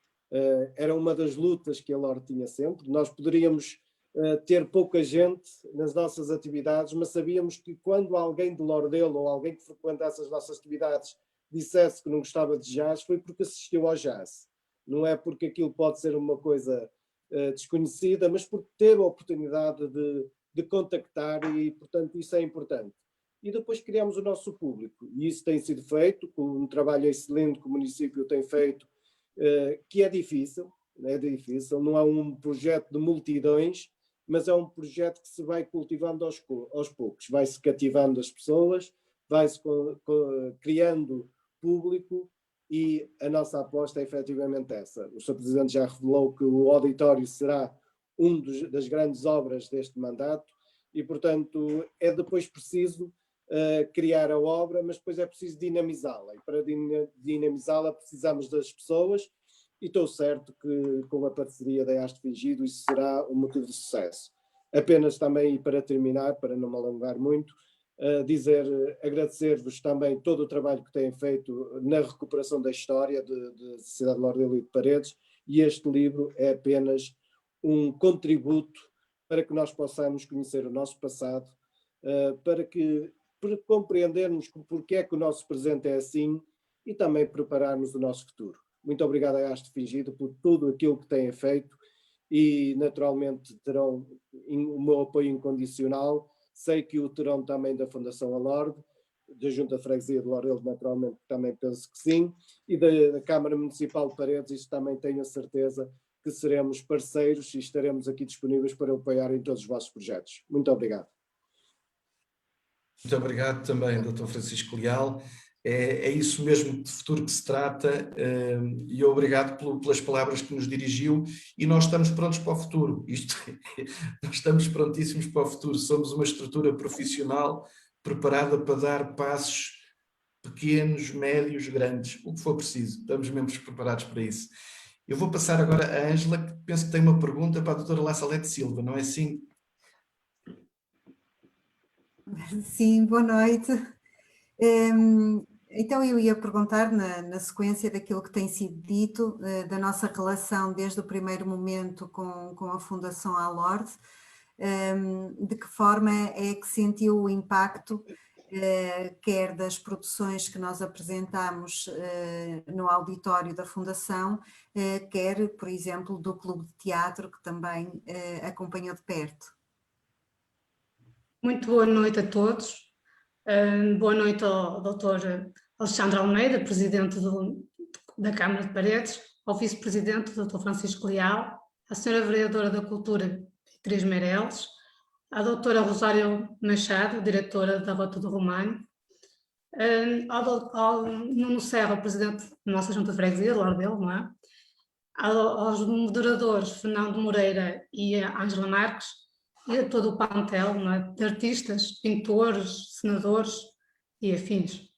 Era uma das lutas que a LORD tinha sempre. Nós poderíamos ter pouca gente nas nossas atividades, mas sabíamos que quando alguém de Lordelo ou alguém que frequentasse as nossas atividades dissesse que não gostava de jazz, foi porque assistiu ao jazz. Não é porque aquilo pode ser uma coisa desconhecida, mas porque teve a oportunidade de contactar e, portanto, isso é importante. E depois criamos o nosso público. E isso tem sido feito, com um trabalho excelente que o município tem feito, que é difícil, não é um projeto de multidões, mas é um projeto que se vai cultivando aos poucos, vai-se cativando as pessoas, vai-se criando público, e a nossa aposta é efetivamente essa. O Sr. Presidente já revelou que o auditório será das grandes obras deste mandato e, portanto, é depois preciso criar a obra, mas depois é preciso dinamizá-la, e para dinamizá-la precisamos das pessoas, e estou certo que com a parceria da Haste Fingido isso será um motivo de sucesso. Apenas também, e para terminar, para não me alongar muito, agradecer-vos também todo o trabalho que têm feito na recuperação da história de Cidade de Lordelo e de Paredes, e este livro é apenas um contributo para que nós possamos conhecer o nosso passado, para compreendermos porque é que o nosso presente é assim e também prepararmos o nosso futuro. Muito obrigado a Haste Fingido por tudo aquilo que têm feito e naturalmente terão o meu apoio incondicional. Sei que o terão também da Fundação Alord, da Junta de Freguesia de Lordelo, naturalmente também penso que sim, e da Câmara Municipal de Paredes, isso também tenho a certeza que seremos parceiros e estaremos aqui disponíveis para apoiar em todos os vossos projetos. Muito obrigado. Muito obrigado também, Dr. Francisco Leal. É isso mesmo de futuro que se trata, e obrigado pelas palavras que nos dirigiu, e nós estamos prontos para o futuro. Nós estamos prontíssimos para o futuro. Somos uma estrutura profissional preparada para dar passos pequenos, médios, grandes, o que for preciso. Estamos mesmo preparados para isso. Eu vou passar agora a Ângela, que penso que tem uma pergunta para a doutora La Salete Silva, não é assim? Sim, boa noite. Então eu ia perguntar, na sequência daquilo que tem sido dito, da nossa relação desde o primeiro momento com a Fundação Alord, de que forma é que sentiu o impacto, quer das produções que nós apresentamos no auditório da Fundação, quer, por exemplo, do Clube de Teatro, que também acompanhou de perto. Muito boa noite a todos. Boa noite ao Dr. Alexandre Almeida, Presidente da Câmara de Paredes, ao Vice-Presidente, Dr. Francisco Leal, à Sra. Vereadora da Cultura, Beatriz Meireles, à Dra. Rosário Machado, Diretora da Rota do Românico, ao Nuno Serra, Presidente da nossa Junta de Freguesia, Lordelo, não é? Aos moderadores Fernando Moreira e a Ângela Marques, e a todo o plantel, não é? De artistas, pintores, senadores e afins.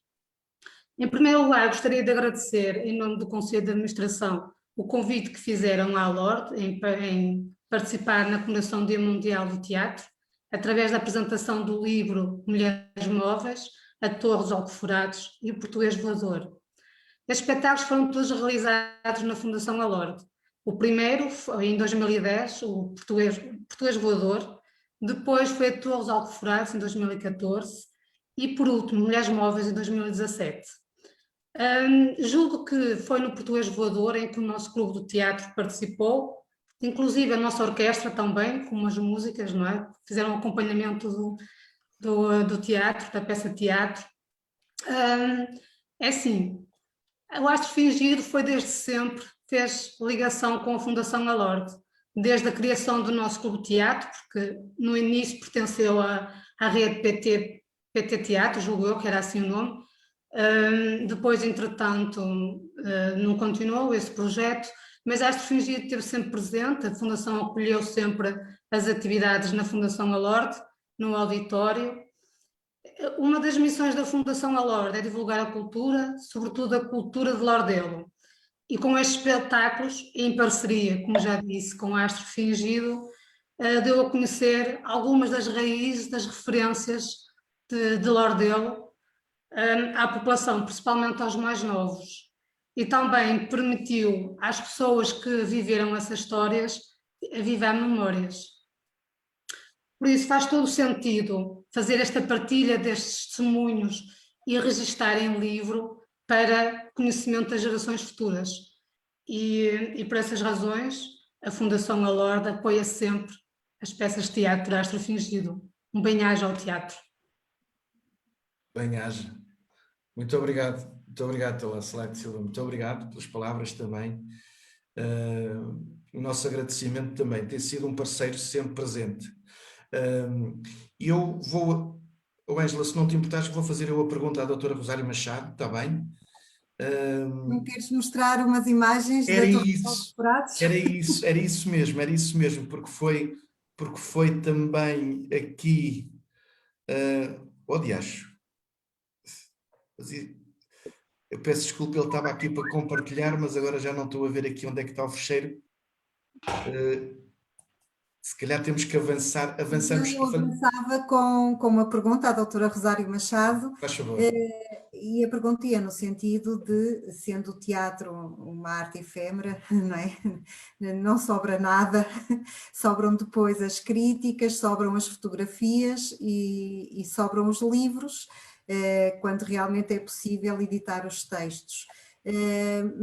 Em primeiro lugar, gostaria de agradecer, em nome do Conselho de Administração, o convite que fizeram à LORD em participar na comemoração do Dia Mundial do Teatro, através da apresentação do livro Mulheres Móveis, A Torres Alcoforados e o Português Voador. Estes espetáculos foram todos realizados na Fundação Alord. O primeiro foi em 2010, o Português Voador, depois foi a Torres Alcoforados em 2014 e, por último, Mulheres Móveis em 2017. Julgo que foi no Português Voador em que o nosso Clube do Teatro participou, inclusive a nossa orquestra também, com umas músicas, não é? Fizeram um acompanhamento do teatro, da peça de teatro. É assim, o Astro Fingido foi desde sempre, fez ligação com a Fundação Alord, desde a criação do nosso clube de teatro, porque no início pertenceu à rede PT Teatro, julgo eu, que era assim o nome. Depois, entretanto, não continuou esse projeto, mas Astro Fingido esteve sempre presente, a Fundação acolheu sempre as atividades na Fundação Alord, no auditório. Uma das missões da Fundação Alord é divulgar a cultura, sobretudo a cultura de Lordelo. E com estes espetáculos, em parceria, como já disse, com Astro Fingido, deu a conhecer algumas das raízes, das referências de Lordelo à população, principalmente aos mais novos. E também permitiu às pessoas que viveram essas histórias avivar memórias. Por isso faz todo o sentido fazer esta partilha destes testemunhos e registar em livro para conhecimento das gerações futuras. E por essas razões, a Fundação Alord apoia sempre as peças de teatro de Astro Fingido. Um bem-aja ao teatro. Bem-aja. Muito obrigado pela Celeste Silva, muito obrigado pelas palavras também. O nosso agradecimento também, tem sido um parceiro sempre presente. Eu vou, Ângela, se não te importares, vou fazer eu a pergunta à doutora Rosário Machado, está bem? Não queres mostrar umas imagens da Torre dos Pratos? Era isso mesmo, porque foi também aqui, diacho. Eu peço desculpa, ele estava aqui para compartilhar, mas agora já não estou a ver aqui onde é que está o fecheiro. Se calhar temos que avançar. Avançamos. Eu avançava com uma pergunta à doutora Rosário Machado. Faz favor. E a pergunta ia no sentido de, sendo o teatro uma arte efêmera, não é? Não sobra nada, sobram depois as críticas, sobram as fotografias e sobram os livros, quando realmente é possível editar os textos.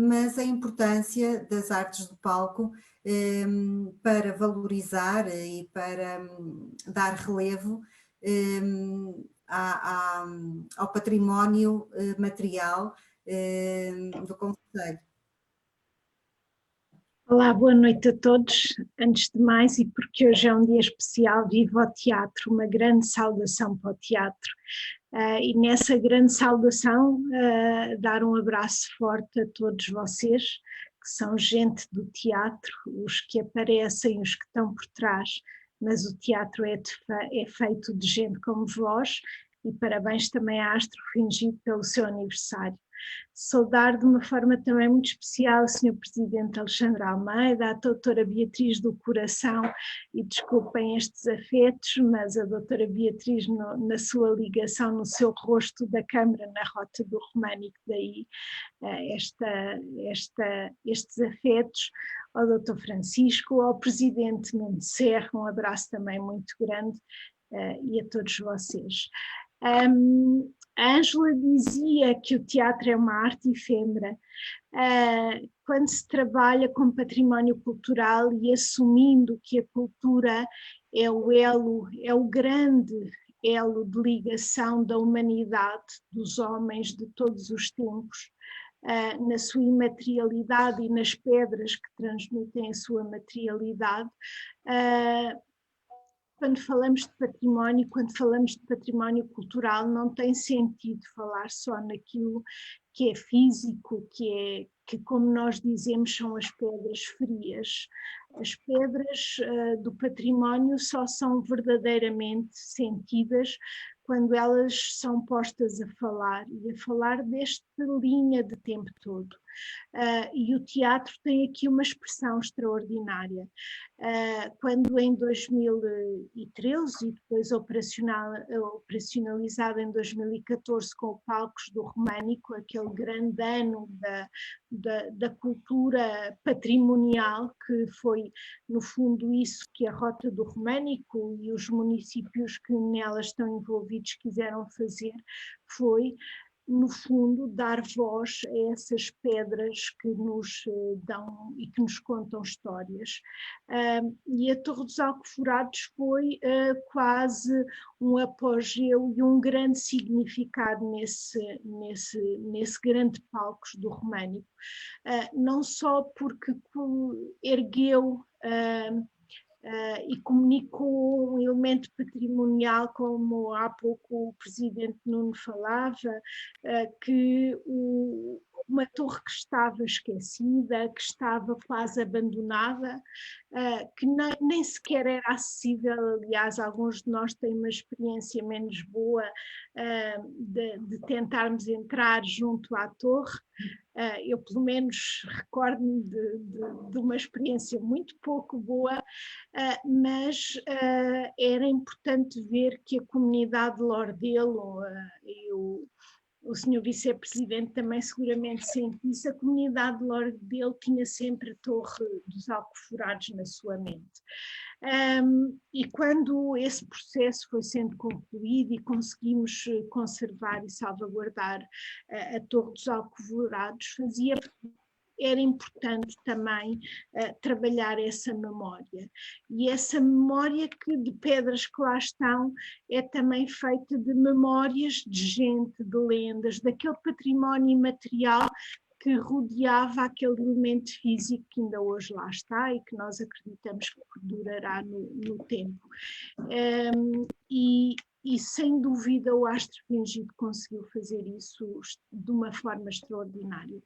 Mas a importância das artes do palco para valorizar e para dar relevo ao património material do Conselho. Olá, boa noite a todos. Antes de mais, e porque hoje é um dia especial, viva o teatro, uma grande saudação para o teatro. E nessa grande saudação, dar um abraço forte a todos vocês, que são gente do teatro, os que aparecem, os que estão por trás, mas o teatro é feito de gente como vós, e parabéns também à Astro Fingido pelo seu aniversário. Saudar de uma forma também muito especial o Sr. Presidente Alexandre Almeida, a doutora Beatriz do Coração, e desculpem estes afetos, mas a doutora Beatriz na sua ligação, no seu rosto da Câmara na Rota do Românico, daí estes afetos, ao doutor Francisco, ao Presidente Nuno Serra, um abraço também muito grande, e a todos vocês. A Ângela dizia que o teatro é uma arte efêmera. Quando se trabalha com património cultural e assumindo que a cultura é o grande elo de ligação da humanidade, dos homens de todos os tempos, na sua imaterialidade e nas pedras que transmitem a sua materialidade, quando falamos de património cultural, não tem sentido falar só naquilo que é físico, que como nós dizemos, são as pedras frias. As pedras do património só são verdadeiramente sentidas quando elas são postas a falar, e a falar desta linha de tempo todo. E o teatro tem aqui uma expressão extraordinária. Quando em 2013 e depois operacionalizado em 2014 com o Palcos do Românico, aquele grande ano da cultura patrimonial, que foi no fundo isso que a Rota do Românico e os municípios que nela estão envolvidos quiseram fazer, foi no fundo, dar voz a essas pedras que nos dão e que nos contam histórias. E a Torre dos Alcoforados foi quase um apogeu e um grande significado nesse grande palco do Românico. Não só porque ergueu e comunicou um elemento patrimonial, como há pouco o presidente Nuno falava, que uma torre que estava esquecida, que estava quase abandonada, que nem sequer era acessível. Aliás, alguns de nós têm uma experiência menos boa de tentarmos entrar junto à torre. Eu, pelo menos, recordo-me de uma experiência muito pouco boa, mas era importante ver que a comunidade de Lordelo e o senhor vice-presidente também seguramente sente isso, a comunidade de Lordelo tinha sempre a Torre dos Alcoforados na sua mente. E quando esse processo foi sendo concluído e conseguimos conservar e salvaguardar a Torre dos Alcoforados, era importante também trabalhar essa memória. E essa memória que de pedras que lá estão é também feita de memórias de gente, de lendas, daquele património imaterial que rodeava aquele elemento físico que ainda hoje lá está e que nós acreditamos que perdurará no tempo. E sem dúvida o Astro Fingido conseguiu fazer isso de uma forma extraordinária.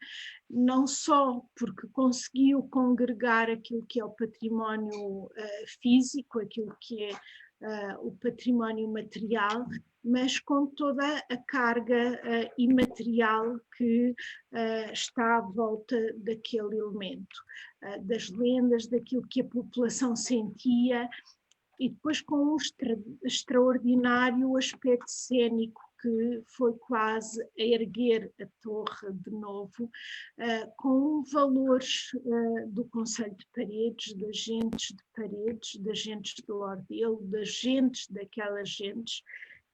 Não só porque conseguiu congregar aquilo que é o património físico, aquilo que é o património material, mas com toda a carga imaterial que está à volta daquele elemento, das lendas, daquilo que a população sentia, e depois com um extraordinário aspecto cênico que foi quase a erguer a torre de novo, com valores do Conselho de Paredes, das gentes de Paredes, das gentes de Lordelo, das gentes daquelas gentes,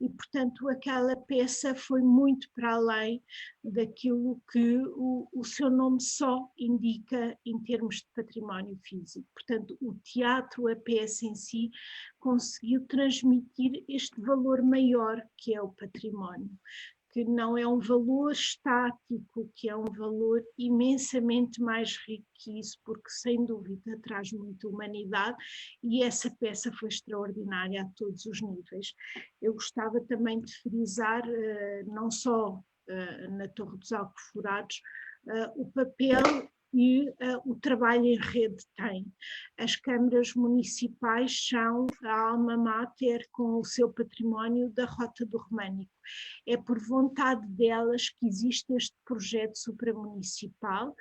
e, portanto, aquela peça foi muito para além daquilo que o seu nome só indica em termos de património físico. Portanto, o teatro, a peça em si, conseguiu transmitir este valor maior que é o património, que não é um valor estático, que é um valor imensamente mais rico que isso, porque sem dúvida traz muita humanidade, e essa peça foi extraordinária a todos os níveis. Eu gostava também de frisar, não só na Torre dos Alcoforados, o papel e o trabalho em rede tem. As câmaras municipais são a alma mater com o seu património da Rota do Românico. É por vontade delas que existe este projeto supramunicipal,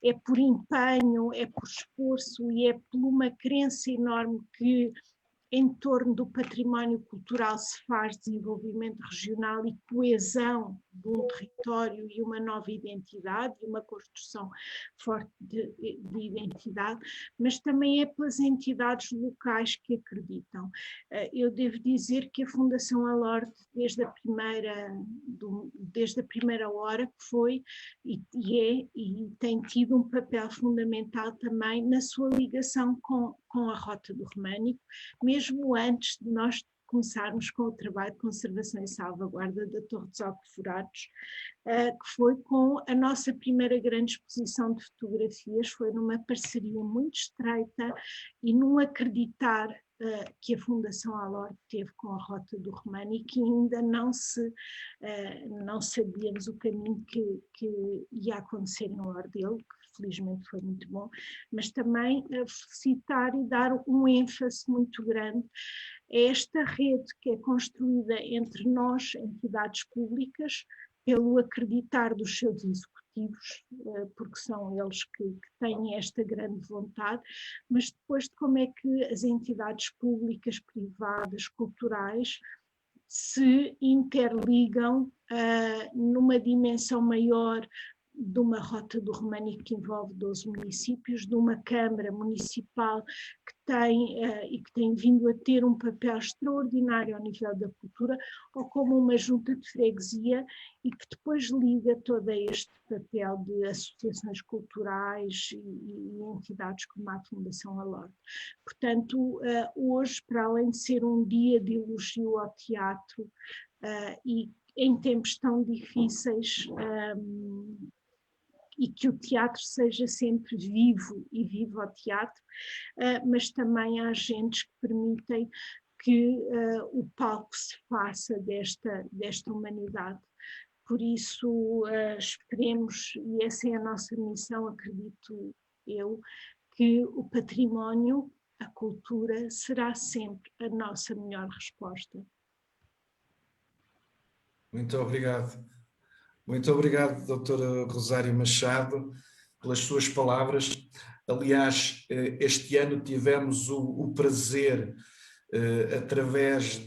é por empenho, é por esforço e é por uma crença enorme que em torno do património cultural se faz desenvolvimento regional e coesão de um território e uma nova identidade e uma construção forte de identidade, mas também é pelas entidades locais que acreditam. Eu devo dizer que a Fundação Alorde, desde a primeira hora que foi e tem tido um papel fundamental também na sua ligação com a Rota do Românico, mesmo antes de nós começarmos com o trabalho de conservação e salvaguarda da Torre dos Alcoforados, que foi com a nossa primeira grande exposição de fotografias, foi numa parceria muito estreita e num acreditar que a Fundação Alorde teve com a Rota do Românico, e que ainda não sabíamos o caminho que ia acontecer em Lordelo, que felizmente foi muito bom, mas também felicitar e dar um ênfase muito grande a esta rede que é construída entre nós, entidades públicas, pelo acreditar dos seus executivos, porque são eles que têm esta grande vontade, mas depois de como é que as entidades públicas, privadas, culturais, se interligam numa dimensão maior de uma rota do Românico que envolve 12 municípios, de uma Câmara Municipal que tem vindo a ter um papel extraordinário ao nível da cultura, ou como uma junta de freguesia e que depois liga todo este papel de associações culturais e entidades como a Fundação Alord. Portanto, hoje, para além de ser um dia de elogio ao teatro e em tempos tão difíceis, e que o teatro seja sempre vivo e vivo ao teatro, mas também há agentes que permitem que o palco se faça desta humanidade. Por isso, esperemos, e essa é a nossa missão, acredito eu, que o património, a cultura, será sempre a nossa melhor resposta. Muito obrigado. Muito obrigado, doutora Rosário Machado, pelas suas palavras. Aliás, este ano tivemos o prazer, através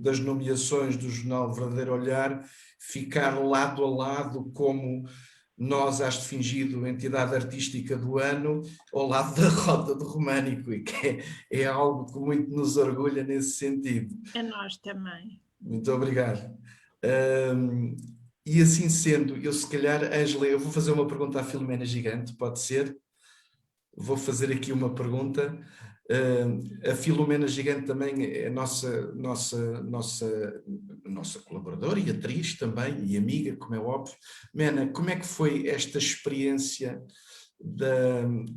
das nomeações do jornal Verdadeiro Olhar, ficar lado a lado como nós, Arte Fingido, entidade artística do ano, ao lado da Rota do Românico, e que é algo que muito nos orgulha nesse sentido. A nós também. Muito obrigado. E assim sendo, eu se calhar, Ângela, eu vou fazer uma pergunta à Filomena Gigante, pode ser? Vou fazer aqui uma pergunta. A Filomena Gigante também é nossa colaboradora e atriz também, e amiga, como é óbvio. Mena, como é que foi esta experiência?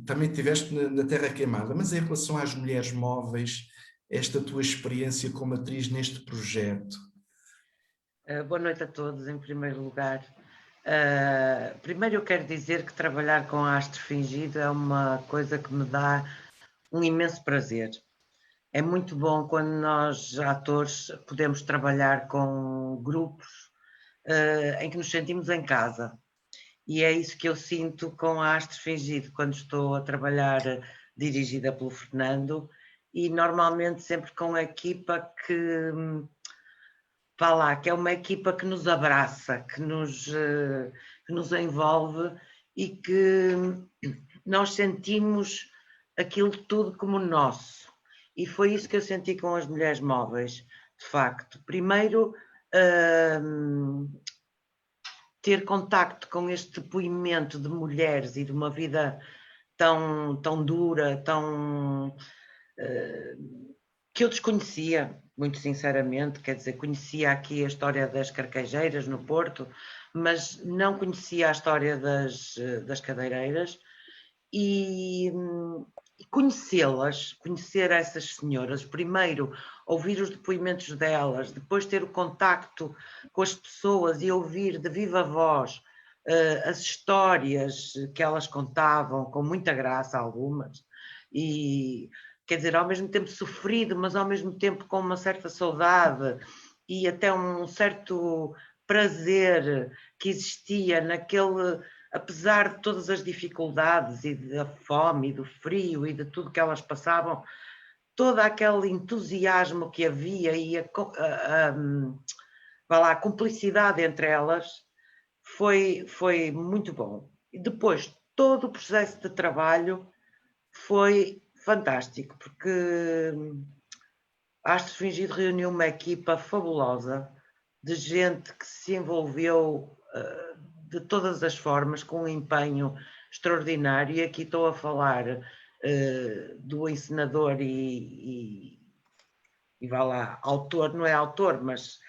Também estiveste na Terra Queimada, mas em relação às mulheres móveis, esta tua experiência como atriz neste projeto? Boa noite a todos, em primeiro lugar. Primeiro eu quero dizer que trabalhar com Astro Fingido é uma coisa que me dá um imenso prazer. É muito bom quando nós, atores, podemos trabalhar com grupos em que nos sentimos em casa. E é isso que eu sinto com a Astro Fingido, quando estou a trabalhar dirigida pelo Fernando, e normalmente sempre com a equipa que é uma equipa que nos abraça, que nos envolve e que nós sentimos aquilo tudo como nosso. E foi isso que eu senti com as Mulheres Móveis, de facto. Primeiro, ter contacto com este depoimento de mulheres e de uma vida tão dura, que eu desconhecia, muito sinceramente. Quer dizer, conhecia aqui a história das carquejeiras no Porto, mas não conhecia a história das cadeireiras, e conhecê-las, conhecer essas senhoras, primeiro ouvir os depoimentos delas, depois ter o contacto com as pessoas e ouvir de viva voz as histórias que elas contavam, com muita graça algumas, e quer dizer, ao mesmo tempo sofrido, mas ao mesmo tempo com uma certa saudade e até um certo prazer que existia naquele, apesar de todas as dificuldades e da fome e do frio e de tudo que elas passavam, todo aquele entusiasmo que havia e a cumplicidade entre elas foi muito bom. E depois, todo o processo de trabalho foi fantástico, porque a Astro Fingido reuniu uma equipa fabulosa de gente que se envolveu de todas as formas, com um empenho extraordinário. E aqui estou a falar do encenador e vá lá, autor, não é autor, mas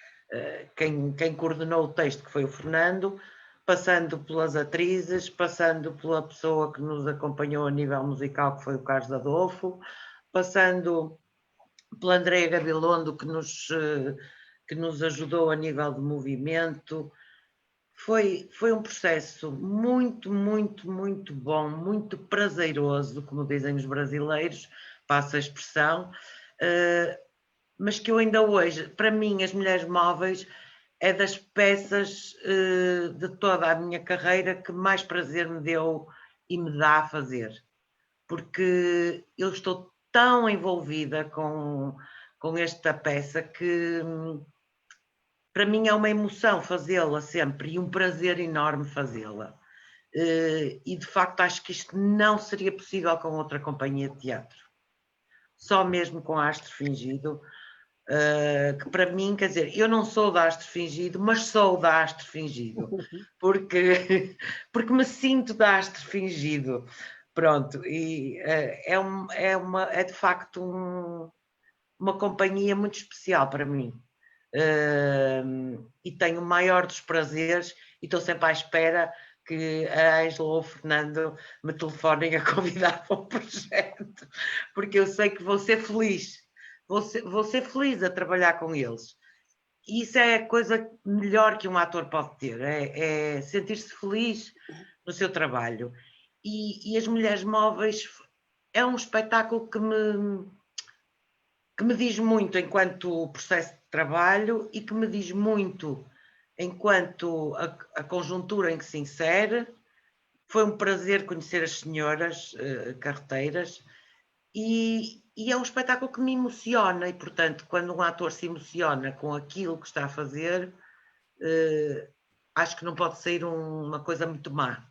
quem coordenou o texto, que foi o Fernando, passando pelas atrizes, passando pela pessoa que nos acompanhou a nível musical, que foi o Carlos Adolfo, passando pela Andréa Gabilondo, que nos ajudou a nível de movimento. Foi um processo muito, muito, muito bom, muito prazeroso, como dizem os brasileiros, passa a expressão, mas que eu ainda hoje, para mim, as Mulheres Móveis é das peças de toda a minha carreira que mais prazer me deu e me dá a fazer, porque eu estou tão envolvida com esta peça que para mim é uma emoção fazê-la sempre e um prazer enorme fazê-la. E de facto acho que isto não seria possível com outra companhia de teatro. Só mesmo com a Astro Fingido, que para mim, quer dizer, eu não sou da Astro Fingido, mas sou da Astro Fingido, porque me sinto da Astro Fingido. Pronto, e é de facto uma companhia muito especial para mim. E tenho o maior dos prazeres e estou sempre à espera que a Ângela ou o Fernando me telefonem a convidar para o projeto, porque eu sei que vou ser feliz, vou ser feliz a trabalhar com eles. E isso é a coisa melhor que um ator pode ter, é sentir-se feliz no seu trabalho. E As Mulheres Móveis é um espetáculo que me diz muito enquanto processo de trabalho e que me diz muito enquanto a conjuntura em que se insere. Foi um prazer conhecer as senhoras carreteiras e é um espetáculo que me emociona e, portanto, quando um ator se emociona com aquilo que está a fazer, acho que não pode sair uma coisa muito má.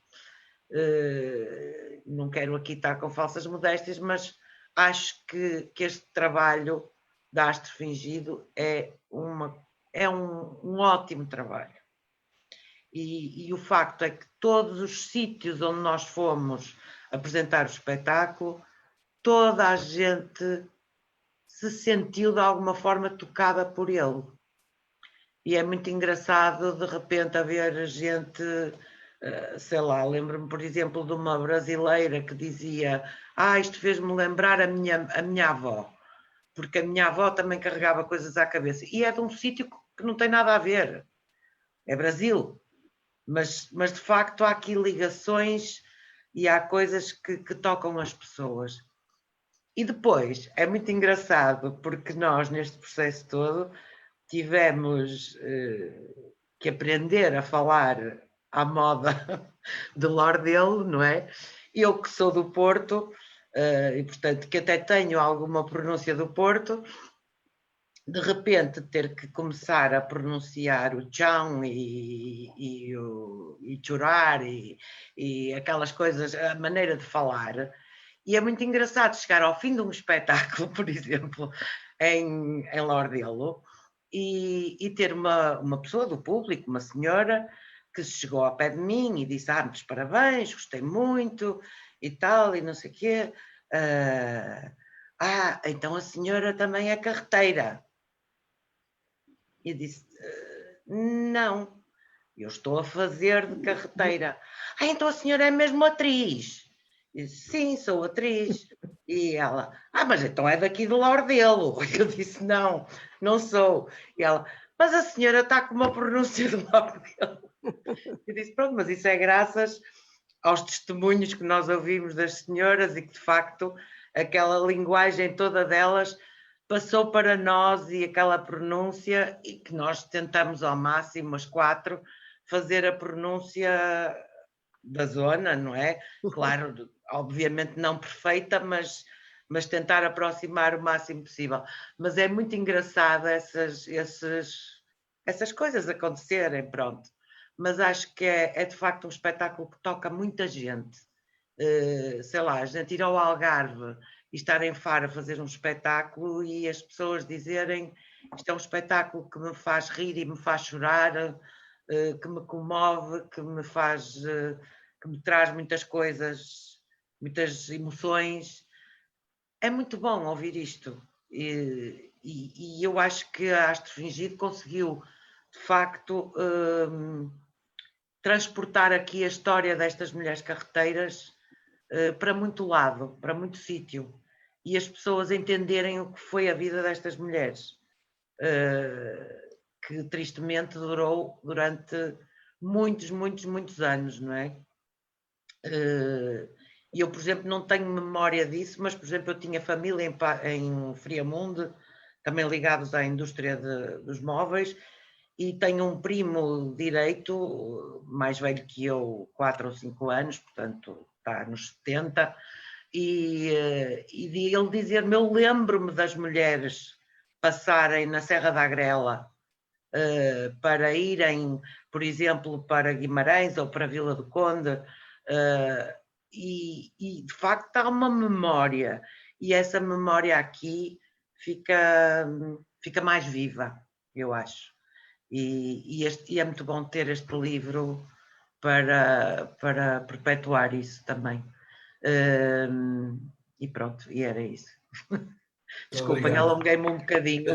Não quero aqui estar com falsas modéstias, mas acho que este trabalho da Astro Fingido é um ótimo trabalho. E o facto é que todos os sítios onde nós fomos apresentar o espetáculo, toda a gente se sentiu de alguma forma tocada por ele. E é muito engraçado de repente haver gente, sei lá, lembro-me por exemplo de uma brasileira que dizia: isto fez-me lembrar a minha avó, porque a minha avó também carregava coisas à cabeça. E é de um sítio que não tem nada a ver, é Brasil. Mas de facto há aqui ligações e há coisas que tocam as pessoas. E depois é muito engraçado porque nós neste processo todo tivemos que aprender a falar à moda de Lordelo, não é? Eu que sou do Porto e portanto que até tenho alguma pronúncia do Porto, de repente ter que começar a pronunciar o chão e chorar e aquelas coisas, a maneira de falar. E é muito engraçado chegar ao fim de um espetáculo, por exemplo, em Lordelo, e ter uma pessoa do público, uma senhora, que se chegou ao pé de mim e disse: muitos parabéns, gostei muito e tal, e não sei o quê. Então a senhora também é carreteira. E eu disse: não, eu estou a fazer de carreteira. Então a senhora é mesmo atriz? Eu disse: sim, sou atriz. E ela: mas então é daqui de Lordelo. Eu disse: não, não sou. E ela: mas a senhora está com uma pronúncia de Lordelo. Eu disse: pronto, mas isso é graças aos testemunhos que nós ouvimos das senhoras e que de facto aquela linguagem toda delas passou para nós e aquela pronúncia, e que nós tentamos ao máximo, as 4, fazer a pronúncia da zona, não é? Claro, obviamente não perfeita, mas tentar aproximar o máximo possível. Mas é muito engraçado essas coisas acontecerem, pronto. Mas acho que é de facto um espetáculo que toca muita gente. Sei lá, a gente ir ao Algarve e estar em Faro a fazer um espetáculo e as pessoas dizerem: isto é um espetáculo que me faz rir e me faz chorar, que me comove, que me traz muitas coisas, muitas emoções. É muito bom ouvir isto. E eu acho que a Astro Fingido conseguiu, de facto, transportar aqui a história destas mulheres carreteiras para muito lado, para muito sítio, e as pessoas entenderem o que foi a vida destas mulheres, que tristemente durou durante muitos, muitos, muitos anos, não é? E eu, por exemplo, não tenho memória disso, mas, por exemplo, eu tinha família em Friamunde, também ligados à indústria dos móveis, e tenho um primo direito, mais velho que eu, 4 ou 5 anos, portanto está nos 70, e ele dizer-me: eu lembro-me das mulheres passarem na Serra da Agrela para irem, por exemplo, para Guimarães ou para Vila do Conde, e de facto há uma memória, e essa memória aqui fica mais viva, eu acho. E é muito bom ter este livro para perpetuar isso também. E pronto, e era isso. Desculpem, alonguei-me um bocadinho.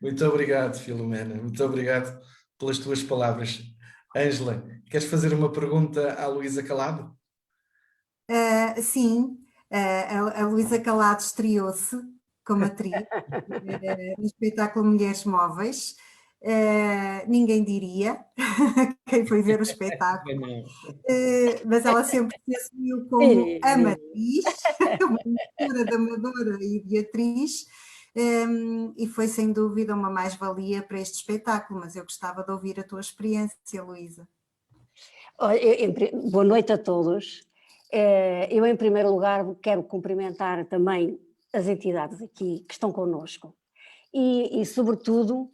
Muito obrigado, Filomena. Muito obrigado pelas tuas palavras. Ângela, queres fazer uma pergunta à Luísa Calado? Sim, a Luísa Calado estreou-se como atriz no espetáculo Mulheres Móveis. Ninguém diria, quem foi ver o espetáculo, mas ela sempre se assumiu como amatriz, uma mistura de amadora e de atriz, e foi sem dúvida uma mais-valia para este espetáculo, mas eu gostava de ouvir a tua experiência, Luísa. Boa noite a todos. Eu, em primeiro lugar, quero cumprimentar também as entidades aqui que estão connosco e sobretudo,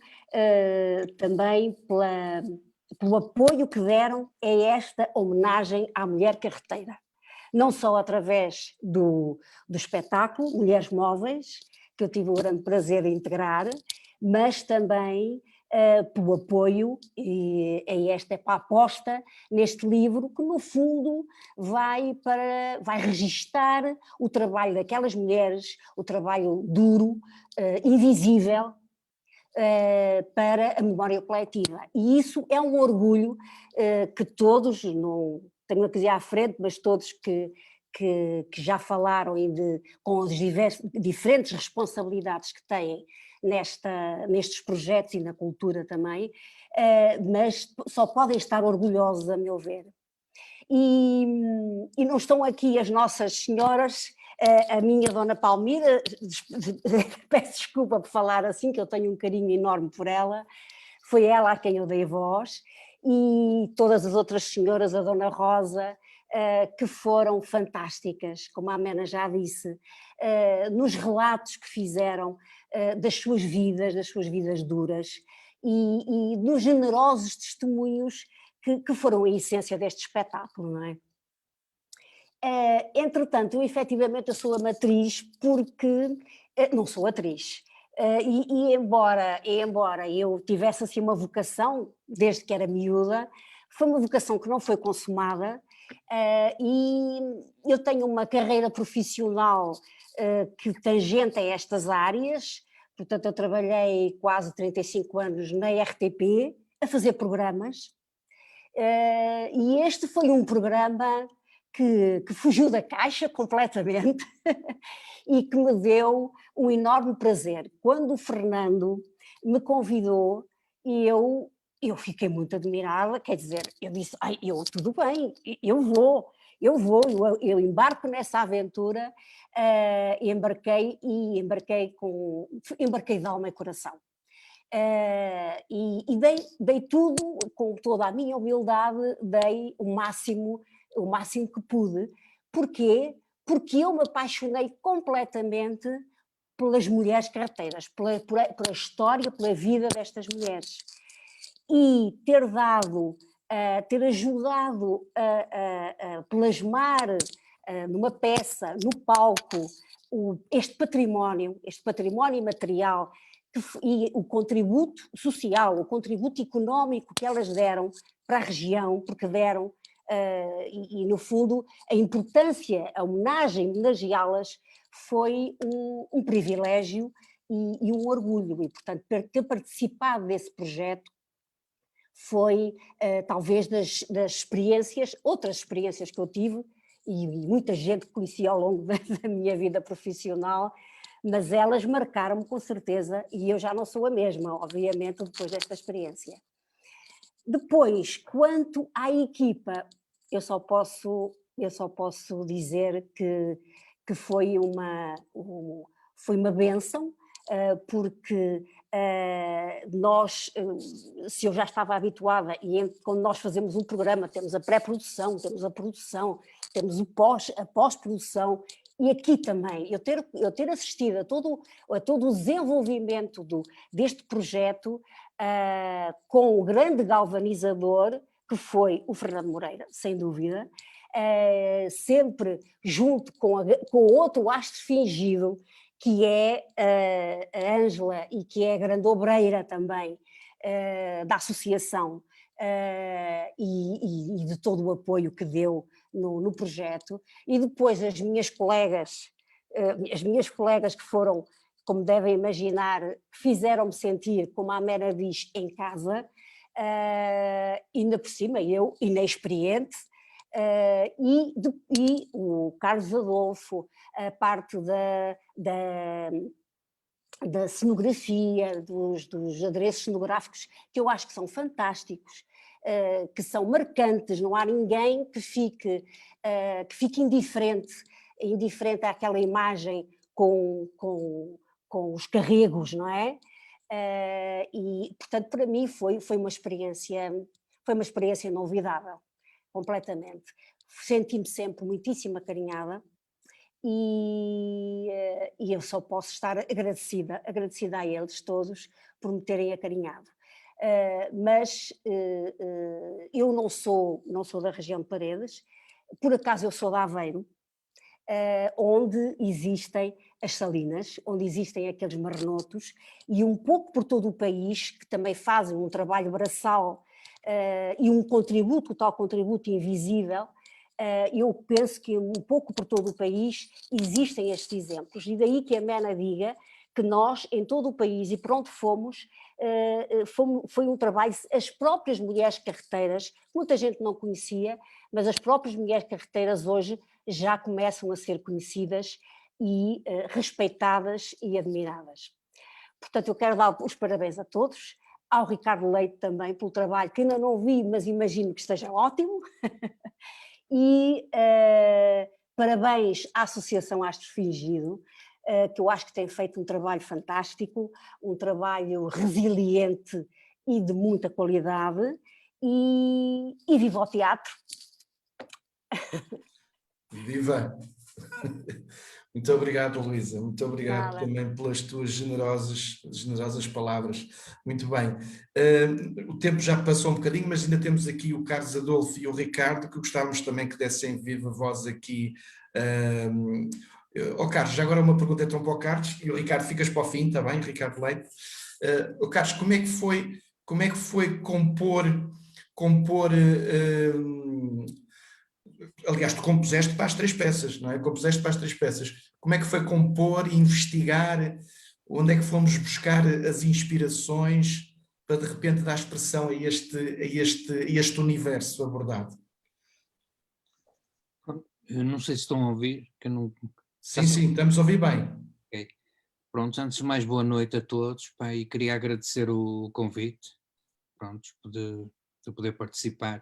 também pelo apoio que deram a esta homenagem à mulher carreteira. Não só através do espetáculo Mulheres Móveis, que eu tive o grande prazer de integrar, mas também pelo apoio a esta aposta neste livro, que no fundo vai registar o trabalho daquelas mulheres, o trabalho duro, invisível, para a memória coletiva. E isso é um orgulho que todos, não tenho que dizer à frente, mas todos que já falaram com as diferentes responsabilidades que têm nestes projetos e na cultura também, mas só podem estar orgulhosos, a meu ver. E não estão aqui as nossas senhoras, a minha Dona Palmira, peço desculpa por falar assim, que eu tenho um carinho enorme por ela, foi ela a quem eu dei voz, e todas as outras senhoras, a Dona Rosa, que foram fantásticas, como a Mena já disse, nos relatos que fizeram das suas vidas duras, e dos generosos testemunhos que foram a essência deste espetáculo, não é? Entretanto, eu efetivamente sou amatriz porque não sou atriz. E embora eu tivesse assim uma vocação, desde que era miúda, foi uma vocação que não foi consumada, e eu tenho uma carreira profissional que tangente a estas áreas. Portanto, eu trabalhei quase 35 anos na RTP a fazer programas, e este foi um programa que fugiu da caixa completamente e que me deu um enorme prazer. Quando o Fernando me convidou, eu fiquei muito admirada, quer dizer, eu disse, tudo bem, eu embarco nessa aventura, embarquei de alma e coração. E dei tudo, com toda a minha humildade, dei o máximo que pude. Porquê? Porque eu me apaixonei completamente pelas mulheres carreteiras, pela história, pela vida destas mulheres. E ter ajudado a plasmar numa peça, no palco, este património material, e o contributo social, o contributo económico que elas deram para a região, porque deram, e no fundo a importância, a homenageá-las foi um privilégio e um orgulho, e portanto ter participado desse projeto foi talvez das outras experiências que eu tive, e muita gente que conheci ao longo da minha vida profissional, mas elas marcaram-me com certeza, e eu já não sou a mesma, obviamente, depois desta experiência. Depois, quanto à equipa, eu só posso dizer que foi uma bênção, porque nós, se eu já estava habituada, e quando nós fazemos um programa temos a pré-produção, temos a produção, temos a pós-produção, E aqui também, eu ter assistido a todo o desenvolvimento deste projeto com o grande galvanizador que foi o Fernando Moreira, sem dúvida, sempre junto com outro astro fingido, que é a Ângela e que é a grande obreira também da associação e de todo o apoio que deu no projeto. E depois as minhas colegas que foram, como devem imaginar, fizeram-me sentir, como a Mera diz, em casa, ainda por cima eu, inexperiente, e o Carlos Adolfo, a parte da cenografia, dos adereços cenográficos, que eu acho que são fantásticos, que são marcantes, não há ninguém que fique indiferente àquela imagem com os carregos, não é? E, portanto, para mim foi uma experiência inolvidável, completamente. Senti-me sempre muitíssimo acarinhada e eu só posso estar agradecida a eles todos por me terem acarinhado. Mas eu não sou da região de Paredes, por acaso eu sou de Aveiro, onde existem as salinas, onde existem aqueles marrenotos, e um pouco por todo o país, que também fazem um trabalho braçal e um tal contributo invisível. Eu penso que um pouco por todo o país existem estes exemplos, e daí que a Mena diga que nós, em todo o país e por onde fomos, foi um trabalho, as próprias mulheres carreteiras, muita gente não conhecia, mas as próprias mulheres carreteiras hoje já começam a ser conhecidas e respeitadas e admiradas. Portanto, eu quero dar os parabéns a todos, ao Ricardo Leite também pelo trabalho, que ainda não vi, mas imagino que esteja ótimo, e parabéns à Associação Astro Fingido, que eu acho que tem feito um trabalho fantástico, um trabalho resiliente e de muita qualidade, e viva o teatro! Viva! Muito obrigado, Luísa, muito obrigado Nada. também pelas tuas generosas palavras. Muito bem. O tempo já passou um bocadinho, mas ainda temos aqui o Carlos Adolfo e o Ricardo, que gostávamos também que dessem viva voz aqui. Carlos, já agora uma pergunta então para o Carlos, e o Ricardo ficas para o fim, está bem, Ricardo Leite. Carlos, como é que foi compor aliás, tu compuseste para as 3 peças, não é? Compuseste para as 3 peças. Como é que foi compor e investigar? Onde é que fomos buscar as inspirações para de repente dar expressão a este universo abordado? Eu não sei se estão a ouvir, que eu não... Sim, estamos a ouvir bem. Okay. Pronto, antes de mais, boa noite a todos, e queria agradecer o convite, pronto, de poder participar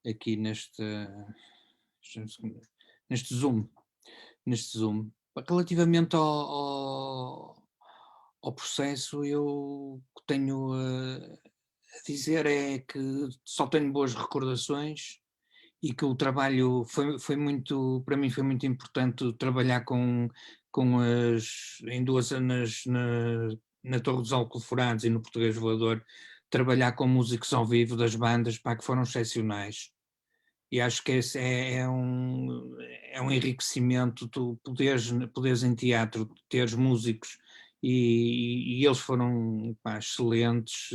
aqui neste Zoom. Relativamente ao processo, eu o que tenho a dizer é que só tenho boas recordações e que o trabalho foi muito, para mim foi muito importante trabalhar na Torre dos Alcoforados e no Português Voador, trabalhar com músicos ao vivo das bandas, que foram excepcionais. E acho que esse é um enriquecimento, tu poderes em teatro, teres músicos e eles foram excelentes,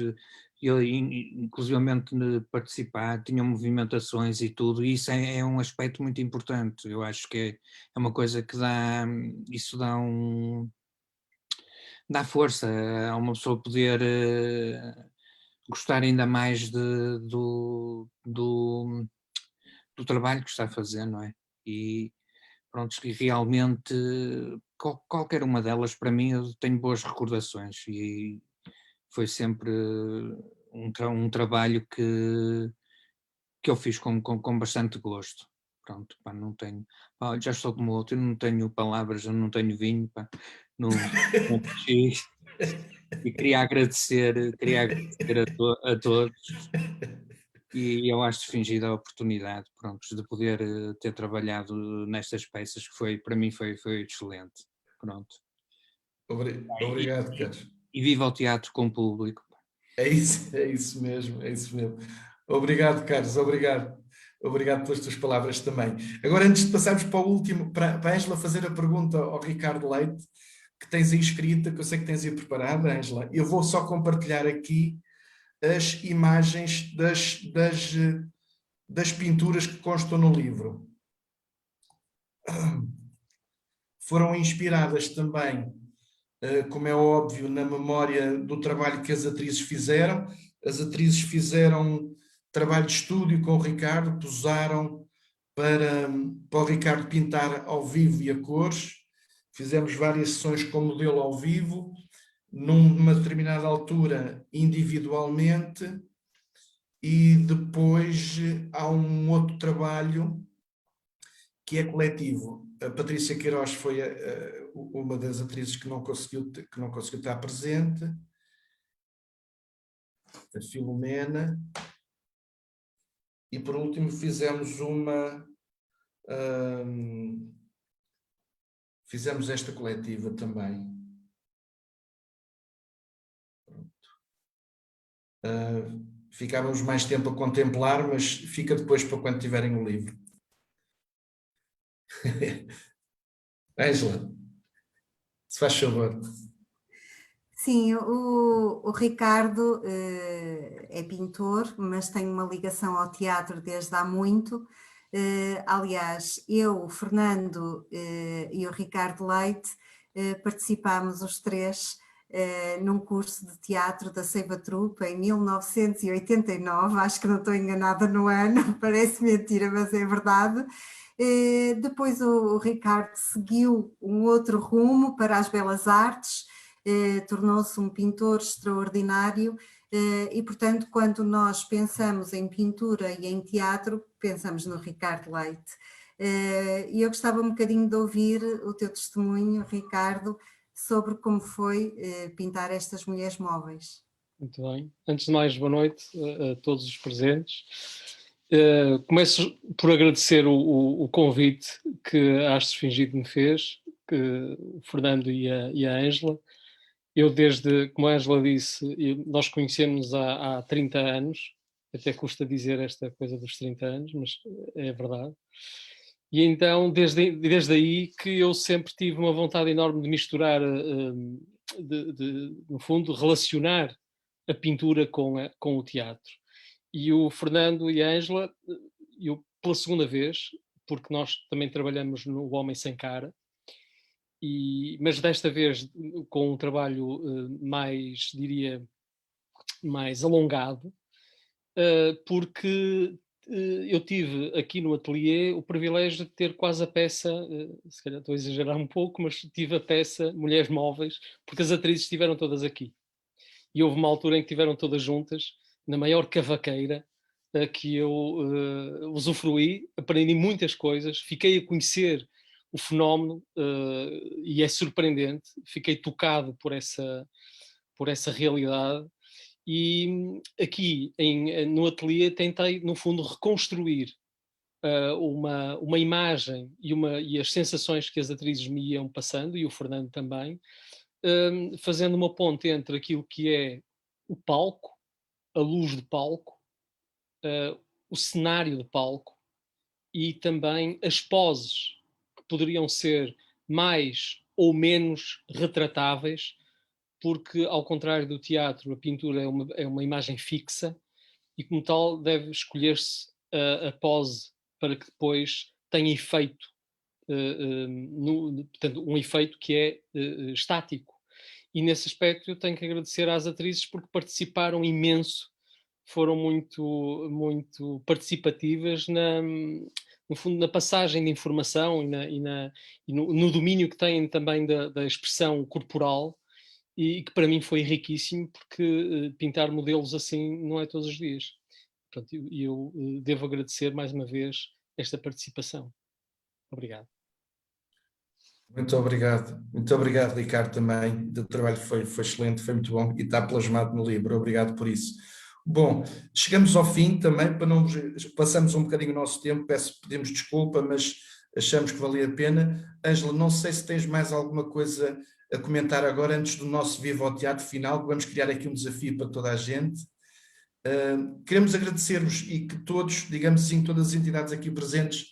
inclusivamente participar, tinham movimentações e tudo, e isso é um aspecto muito importante. Eu acho que é uma coisa que dá força a uma pessoa poder gostar ainda mais do trabalho que está a fazer, não é? E pronto, que realmente qualquer uma delas, para mim, eu tenho boas recordações e foi sempre um trabalho que eu fiz com bastante gosto. Pronto, não tenho, já estou como outro, eu não tenho palavras, eu não tenho vinho, não e queria agradecer a todos. E eu acho fingido a oportunidade, pronto, de poder ter trabalhado nestas peças, que foi, para mim foi excelente, pronto. Obrigado, Carlos. E viva o teatro com o público. É isso mesmo, é isso mesmo. Obrigado, Carlos, obrigado. Obrigado pelas tuas palavras também. Agora, antes de passarmos para o último, para a Ângela fazer a pergunta ao Ricardo Leite, que tens aí escrita, que eu sei que tens aí preparada, Ângela, eu vou só compartilhar aqui as imagens das pinturas que constam no livro. Foram inspiradas também, como é óbvio, na memória do trabalho que as atrizes fizeram. As atrizes fizeram trabalho de estúdio com o Ricardo, posaram para o Ricardo pintar ao vivo e a cores. Fizemos várias sessões com o modelo ao vivo, numa determinada altura individualmente, e depois há um outro trabalho que é coletivo. A Patrícia Queiroz foi uma das atrizes que não conseguiu estar presente, a Filomena, e por último fizemos esta coletiva também. Ficávamos mais tempo a contemplar, mas fica depois para quando tiverem o livro. Ângela, se faz favor. Sim, o Ricardo é pintor, mas tem uma ligação ao teatro desde há muito. Aliás, eu, o Fernando e o Ricardo Leite participámos os três num curso de teatro da Seiva Trupe em 1989, acho que não estou enganada no ano, parece mentira, mas é verdade. Depois o Ricardo seguiu um outro rumo para as belas artes, tornou-se um pintor extraordinário e, portanto, quando nós pensamos em pintura e em teatro, pensamos no Ricardo Leite. E eu gostava um bocadinho de ouvir o teu testemunho, Ricardo, sobre como foi pintar estas mulheres móveis. Muito bem. Antes de mais, boa noite a todos os presentes. Começo por agradecer o convite que a Astros Fingido me fez, o Fernando e a Ângela. Eu como a Ângela disse, nós conhecemos há 30 anos, até custa dizer esta coisa dos 30 anos, mas é verdade. E então, desde aí que eu sempre tive uma vontade enorme de misturar, no fundo, relacionar a pintura com o teatro. E o Fernando e a Ângela, eu pela segunda vez, porque nós também trabalhamos no Homem Sem Cara, mas desta vez com um trabalho mais, diria, mais alongado, porque eu tive aqui no ateliê o privilégio de ter quase a peça, se calhar estou a exagerar um pouco, mas tive a peça Mulheres Móveis, porque as atrizes estiveram todas aqui. E houve uma altura em que estiveram todas juntas, na maior cavaqueira, que eu usufruí, aprendi muitas coisas, fiquei a conhecer o fenómeno e é surpreendente, fiquei tocado por essa realidade. E aqui no ateliê tentei, no fundo, reconstruir uma imagem e as sensações que as atrizes me iam passando, e o Fernando também, fazendo uma ponte entre aquilo que é o palco, a luz de palco, o cenário de palco e também as poses, que poderiam ser mais ou menos retratáveis, porque, ao contrário do teatro, a pintura é uma imagem fixa e, como tal, deve escolher-se a pose para que depois tenha efeito, portanto, um efeito que é estático. E, nesse aspecto, eu tenho que agradecer às atrizes porque participaram imenso, foram muito, muito participativas no fundo, na passagem de informação e no domínio que têm também da expressão corporal, e que para mim foi riquíssimo, porque pintar modelos assim não é todos os dias. Portanto, eu devo agradecer mais uma vez esta participação. Obrigado. Muito obrigado, Ricardo, também. O trabalho foi excelente, foi muito bom e está plasmado no livro. Obrigado por isso. Bom, chegamos ao fim também, para não passamos um bocadinho o nosso tempo, pedimos desculpa, mas achamos que valia a pena. Ângela, não sei se tens mais alguma coisa a comentar agora, antes do nosso Viva ao Teatro final, que vamos criar aqui um desafio para toda a gente. Queremos agradecer-vos e que todos, digamos assim, todas as entidades aqui presentes,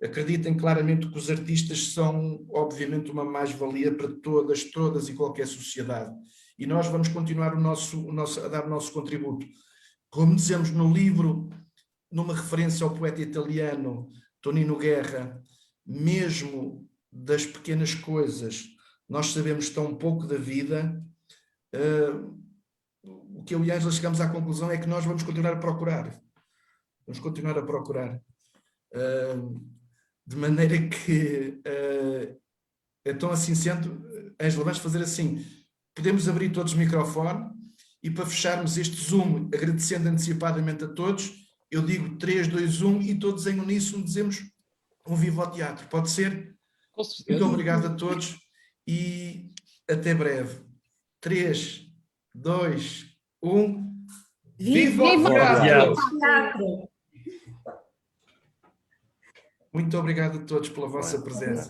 acreditem claramente que os artistas são, obviamente, uma mais-valia para todas e qualquer sociedade. E nós vamos continuar a dar o nosso contributo. Como dizemos no livro, numa referência ao poeta italiano Tonino Guerra, mesmo das pequenas coisas, nós sabemos tão pouco da vida. O que eu e a Ângela chegamos à conclusão é que nós vamos continuar a procurar. Vamos continuar a procurar. De maneira que, então assim sendo, Ângela, vamos fazer assim, podemos abrir todos o microfone e para fecharmos este Zoom, agradecendo antecipadamente a todos, eu digo 3, 2, 1 e todos em uníssono dizemos um viva ao teatro, pode ser? Com certeza. Muito obrigado a todos e até breve. 3, 2, 1. Viva ao teatro! Muito obrigado a todos pela vossa presença.